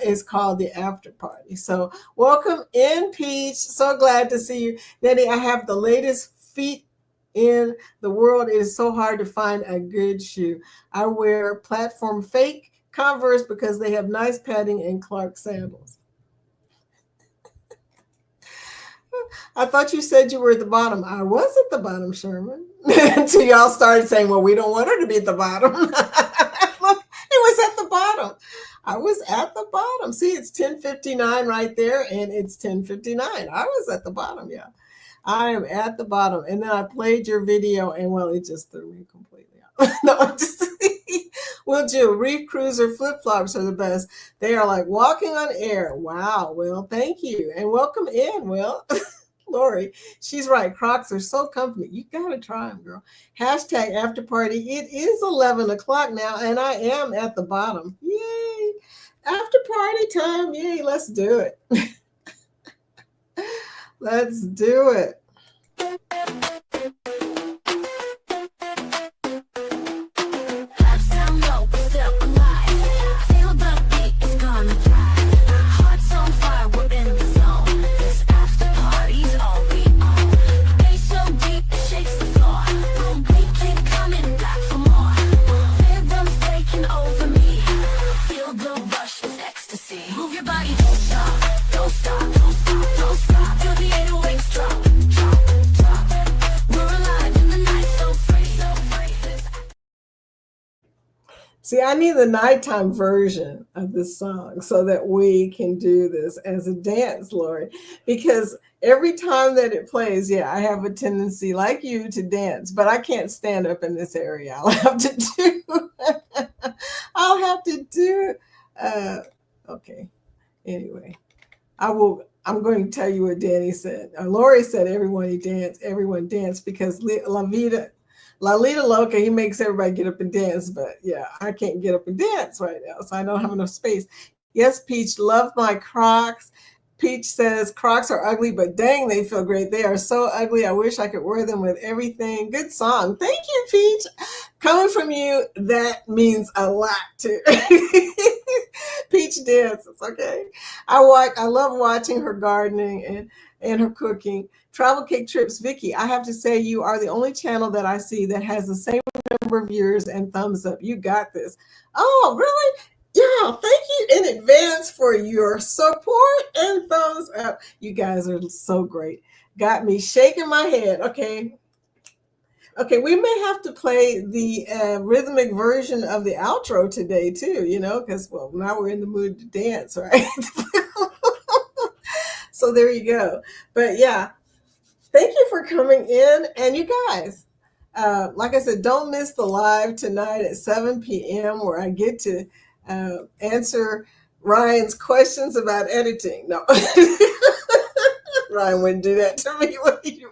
is called the after party. So welcome in, Peach. So glad to see you. Nettie, I have the latest feet in the world. It is so hard to find a good shoe. I wear platform fake Converse because they have nice padding and Clark sandals. I thought you said you were at the bottom. I was at the bottom, Sherman. Until y'all started saying, well, we don't want her to be at the bottom. Look, it was at the bottom. I was at the bottom. See, it's 10:59 right there, and it's 10:59. I was at the bottom, yeah. I am at the bottom. And then I played your video, and well, it just threw me completely out. No, I'm just Will do. Reef Cruiser flip-flops are the best. They are like walking on air. Wow. Well, thank you. And welcome in, Will. Lori, she's right. Crocs are so comfy. You got to try them, girl. Hashtag after party. It is 11 o'clock now, and I am at the bottom. Yay. After party time. Yay. Let's do it. Let's do it. See, I need the nighttime version of this song so that we can do this as a dance, Lori, because every time that it plays, yeah, I have a tendency like you to dance, but I can't stand up in this area. I'll have to do okay. Anyway, I'm going to tell you what Danny said. Lori said everyone dance because Lalita Loca, he makes everybody get up and dance, but yeah, I can't get up and dance right now, so I don't have enough space. Yes, Peach, love my Crocs. Peach says Crocs are ugly, but dang, they feel great. They are so ugly. I wish I could wear them with everything. Good song. Thank you, Peach. Coming from you, that means a lot too. Peach dances, okay? I love watching her gardening and her cooking. Travel Cake Trips, Vicky, I have to say you are the only channel that I see that has the same number of viewers and thumbs up. You got this. Oh, really? Yeah, thank you in advance for your support and thumbs up. You guys are so great. Got me shaking my head. Okay, we may have to play the rhythmic version of the outro today too, because, well, now we're in the mood to dance, right? So there you go. But yeah, thank you for coming in. And you guys, like I said, don't miss the live tonight at 7 p.m. where I get to answer Ryan's questions about editing. No, Ryan wouldn't do that to me,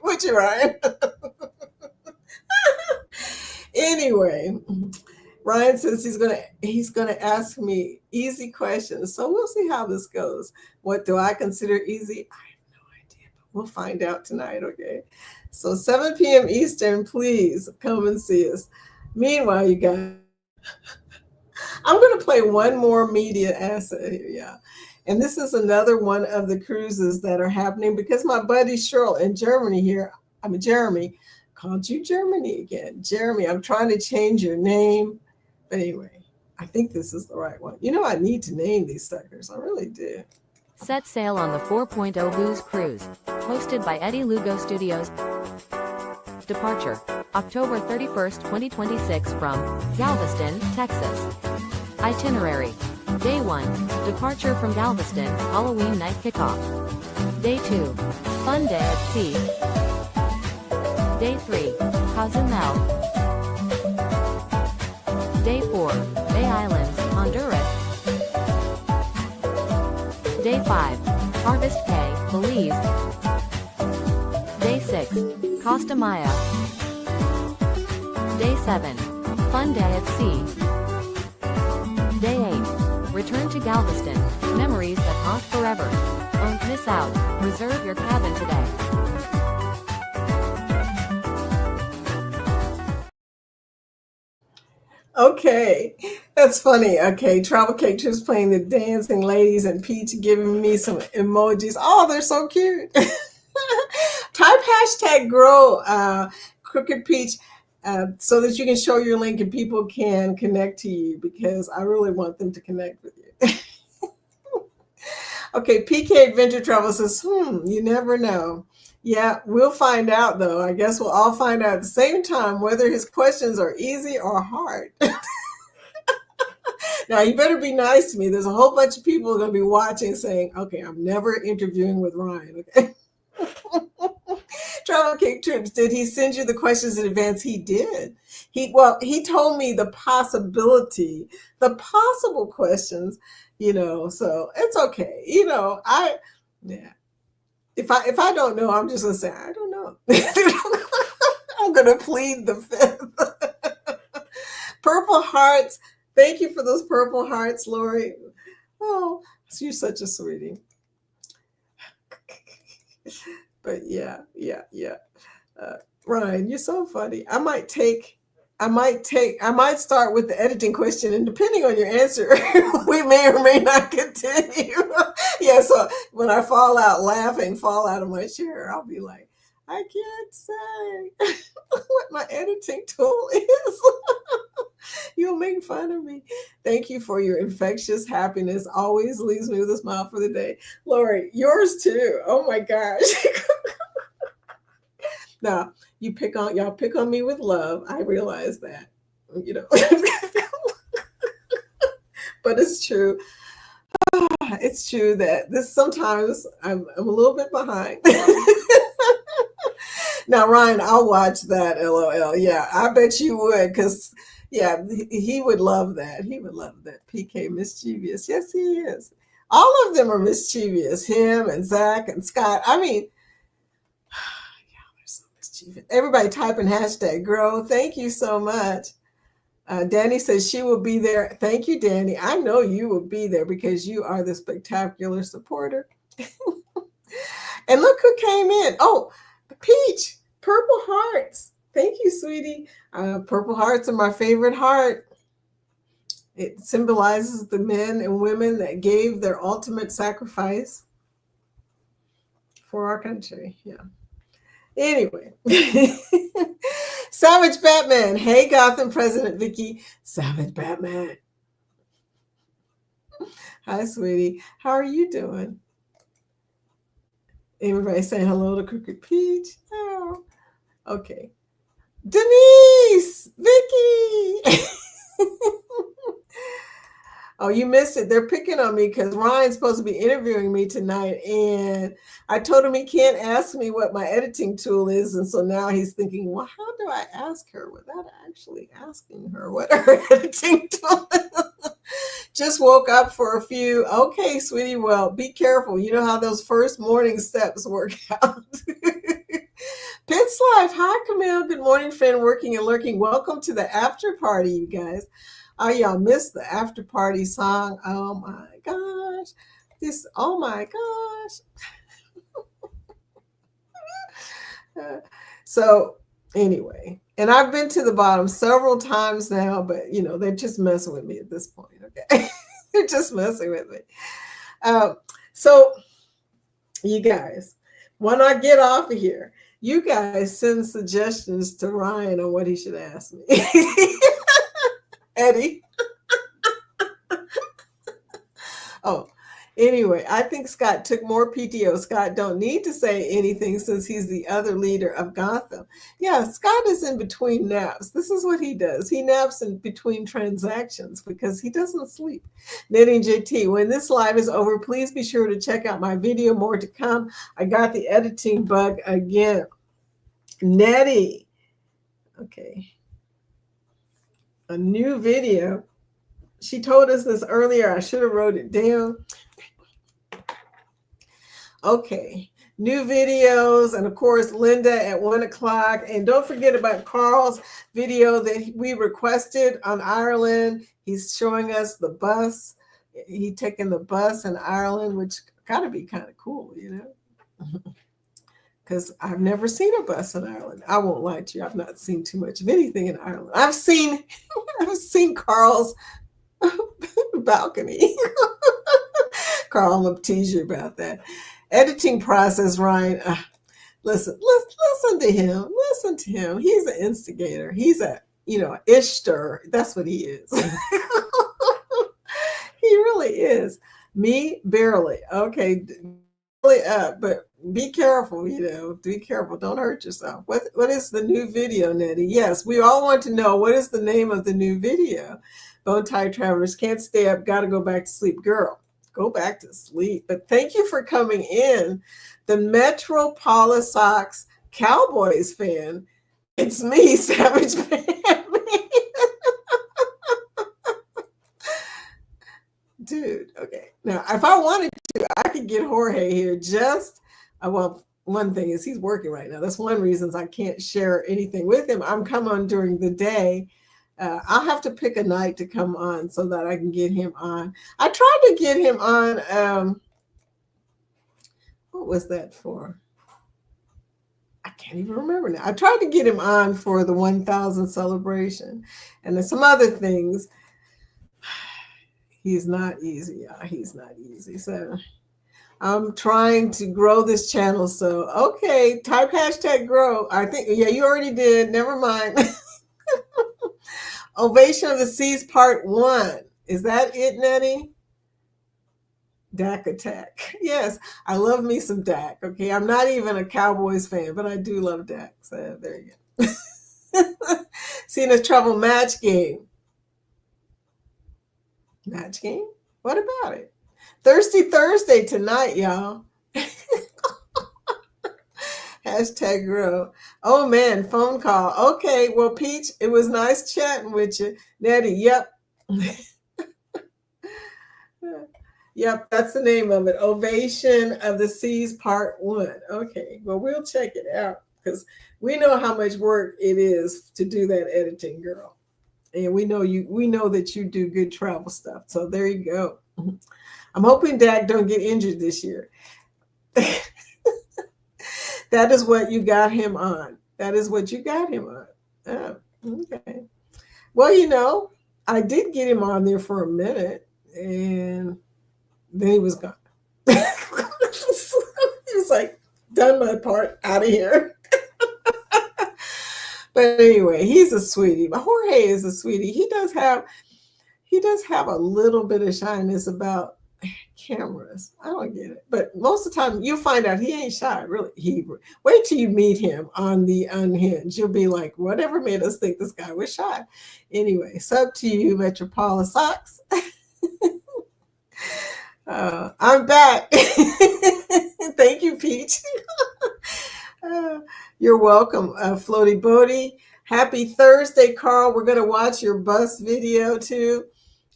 would you, Ryan? Anyway, Ryan says he's gonna ask me easy questions. So we'll see how this goes. What do I consider easy? I have no idea, but we'll find out tonight, okay? So 7 p.m. Eastern, please come and see us. Meanwhile, you guys, I'm gonna play one more media asset here, yeah. And this is another one of the cruises that are happening because my buddy Cheryl in Germany here, Jeremy, called you Germany again. Jeremy, I'm trying to change your name. But anyway, I think this is the right one. You know, I need to name these suckers. I really do. Set sail on the 4.0 Booze Cruise, hosted by Eddie Lugo Studios. Departure, October 31st, 2026 from Galveston, Texas. Itinerary, Day 1, departure from Galveston, Halloween night kickoff. Day 2, fun day at sea. Day 3, Cozumel. Day 4, Bay Islands, Honduras. Day 5, Harvest Bay, Belize. Day 6, Costa Maya. Day 7, fun day at sea. Day 8, return to Galveston, memories that haunt forever. Don't miss out, reserve your cabin today. Okay, that's funny. Okay, Travel Cake Trips playing the dancing ladies and Peach giving me some emojis. Oh, they're so cute. Type hashtag grow Crooked Peach so that you can show your link and people can connect to you because I really want them to connect with you. Okay, PK Adventure Travel says, you never know. Yeah, we'll find out though. I guess we'll all find out at the same time whether his questions are easy or hard. Now, you better be nice to me. There's a whole bunch of people going to be watching saying, okay, I'm never interviewing with Ryan, okay? Travel Cake Trips, did he send you the questions in advance? He did. He told me the possible questions, so it's okay. If I don't know, I'm just gonna say I don't know. I'm gonna plead the fifth. Purple hearts. Thank you for those purple hearts, Lori. Oh, you're such a sweetie. But yeah. Ryan, you're so funny. I might start with the editing question, and depending on your answer, we may or may not continue. Yeah, so when I fall out of my chair, I'll be like, I can't say what my editing tool is. You'll make fun of me. Thank you for your infectious happiness. Always leaves me with a smile for the day. Lori, yours too. Oh my gosh. Now, y'all pick on me with love. I realize that, but it's true. It's true that sometimes I'm a little bit behind. Now, Ryan, I'll watch that, LOL. Yeah, I bet you would, because, yeah, he would love that. He would love that. PK mischievous. Yes, he is. All of them are mischievous. Him and Zach and Scott. I mean, yeah, they're so mischievous. Everybody typing hashtag grow. Thank you so much. Danny says she will be there. Thank you, Danny. I know you will be there because you are the spectacular supporter. And look who came in. Oh, Peach, purple hearts. Thank you, sweetie. Purple hearts are my favorite heart. It symbolizes the men and women that gave their ultimate sacrifice for our country. Yeah. Anyway. Savage Batman. Hey, Gotham President Vicky. Savage Batman. Hi, sweetie. How are you doing? Everybody saying hello to Crooked Peach. Oh, okay. Denise, Vicky. Oh, you missed it. They're picking on me because Ryan's supposed to be interviewing me tonight. And I told him he can't ask me what my editing tool is. And so now he's thinking, well, how do I ask her without actually asking her what her editing tool is? Just woke up for a few. Okay, sweetie. Well, be careful. You know how those first morning steps work out. Pitts Life. Hi, Camille. Good morning, friend, working and lurking. Welcome to the after party, you guys. Oh, y'all missed the after party song. Oh my gosh. Oh my gosh. So anyway, and I've been to the bottom several times now, but they're just messing with me at this point. Okay. They're just messing with me. So you guys, when I get off of here, you guys send suggestions to Ryan on what he should ask me. Eddie. Oh, anyway, I think Scott took more PTO. Scott don't need to say anything since he's the other leader of Gotham. Yeah, Scott is in between naps. This is what he does. He naps in between transactions because he doesn't sleep. Nettie and JT, when this live is over, please be sure to check out my video. More to come. I got the editing bug again. Nettie. Okay. A new video. She told us this earlier. I should have wrote it down. Okay. New videos. And of course, Linda at 1:00. And don't forget about Carl's video that we requested on Ireland. He's showing us the bus. He taking the bus in Ireland, which got to be kind of cool, because I've never seen a bus in Ireland. I won't lie to you. I've not seen too much of anything in Ireland. I've seen Carl's balcony. Carl, I'm going to tease you about that. Editing process, Ryan. Listen to him. Listen to him. He's an instigator. He's a, Ishtar. That's what he is. He really is. Me, barely. Okay, really up, but be careful, be careful. Don't hurt yourself. What is the new video, Nettie? Yes, we all want to know what is the name of the new video. Bone tie travelers can't stay up, got to go back to sleep. Girl, go back to sleep. But thank you for coming in. The Metropolisox Cowboys fan. It's me, Savage Fan. Dude, okay. Now, if I wanted to, I could get Jorge here one thing is he's working right now. That's one reason I can't share anything with him. I'm coming on during the day. I'll have to pick a night to come on so that I can get him on. I tried to get him on. What was that for? I can't even remember now. I tried to get him on for the 1,000 celebration and then some other things. He's not easy. He's not easy. So I'm trying to grow this channel. So, okay, type #grow. I think, yeah, you already did. Never mind. Ovation of the Seas Part 1. Is that it, Nettie? Dak Attack. Yes, I love me some Dak. Okay, I'm not even a Cowboys fan, but I do love Dak. So there you go. Seeing a trouble match game. Match game? What about it? Thirsty Thursday tonight, y'all. #grow. Oh man, phone call. Okay, well, Peach, it was nice chatting with you. Nettie, yep. Yep, that's the name of it. Ovation of the Seas Part 1. Okay, well, we'll check it out because we know how much work it is to do that editing, girl. And we know that you do good travel stuff. So there you go. I'm hoping Dak don't get injured this year. That is what you got him on. That is what you got him on. Oh, okay. Well, I did get him on there for a minute and then he was gone. He was like, done my part, out of here. But anyway, he's a sweetie. But Jorge is a sweetie. He does have a little bit of shyness about cameras. I don't get it. But most of the time you'll find out he ain't shy, really. Wait till you meet him on the Unhinged. You'll be like, whatever made us think this guy was shy? Anyway, sub to you, Metropolisox. I'm back. Thank you, Peach. You're welcome, Floaty Bodie. Happy Thursday, Carl. We're going to watch your bus video too.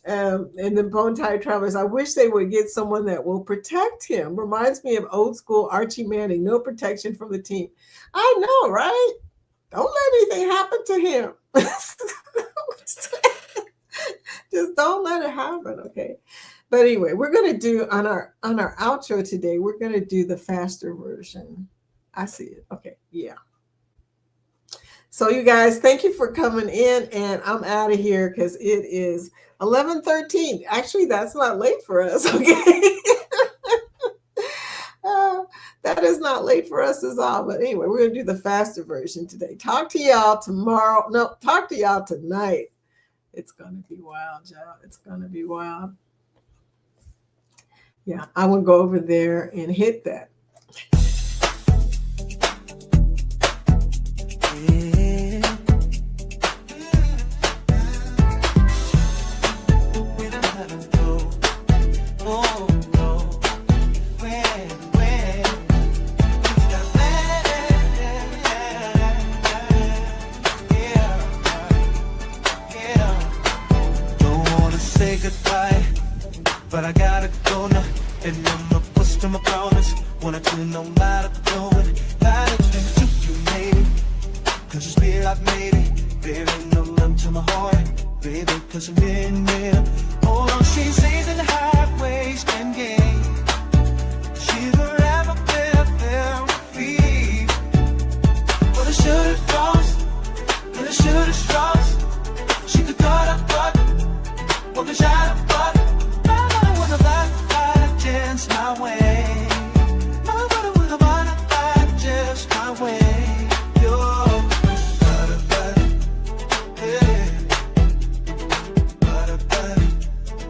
And then Bone Tie Travelers, I wish they would get someone that will protect him. Reminds me of old school Archie Manning, no protection from the team. I know, right? Don't let anything happen to him. Just don't let it happen, okay? But anyway, we're going to do on our outro today, we're going to do the faster version. I see it. Okay, yeah. So you guys, thank you for coming in, and I'm out of here because it is 11:13. Actually, that's not late for us, okay? That is not late for us at all. But anyway, we're going to do the faster version today. Talk to y'all tomorrow. No, talk to y'all tonight. It's going to be wild, y'all. It's going to be wild. Yeah, I will go over there and hit that. But I gotta go now, and I'm a push to my promise. Wanna do no matter going. Gotta turn to you, maybe. Cause your spirit I've made it. Baby, no love to my heart. Baby, cause I'm in there. Hold on, she says in the highways can gain. She's forever there with me. But I should've crossed, and I should've crossed. She could cut up, but what the shot of butt. My way, nobody would have wanted that just my way. You're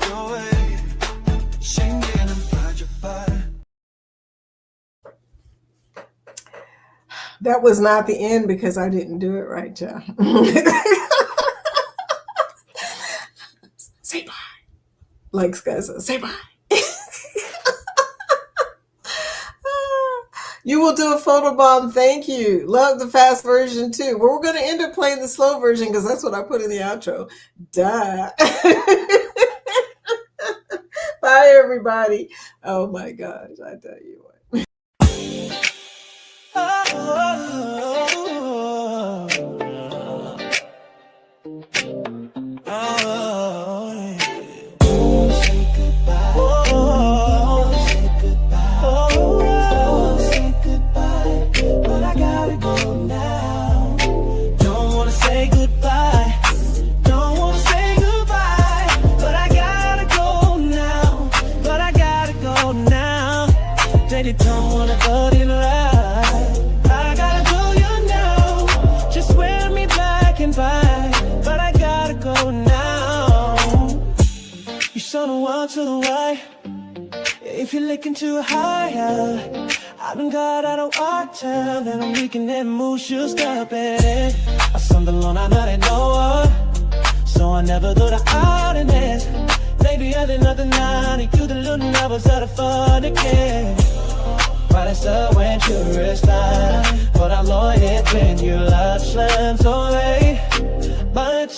your way, singing and ride your body. That was not the end because I didn't do it right, y'all. Say bye. Like Sky says, say bye. You will do a photo bomb. Thank you. Love the fast version too. But we're going to end up playing the slow version because that's what I put in the outro. Duh. Bye, everybody. Oh, my gosh. I tell you what. Don't wanna go in right. I gotta go you now. Just wear me black and white, but I gotta go now. You saw the one to the right. If you're looking too higher, I done got out of water, then I'm leaking that mood, should stop it. I something alone, I know they know her, so I never do the oddness. Maybe I did nothing now, you the little nervous out of fun again. But it's the when you restart, but I know it when you love slams away. But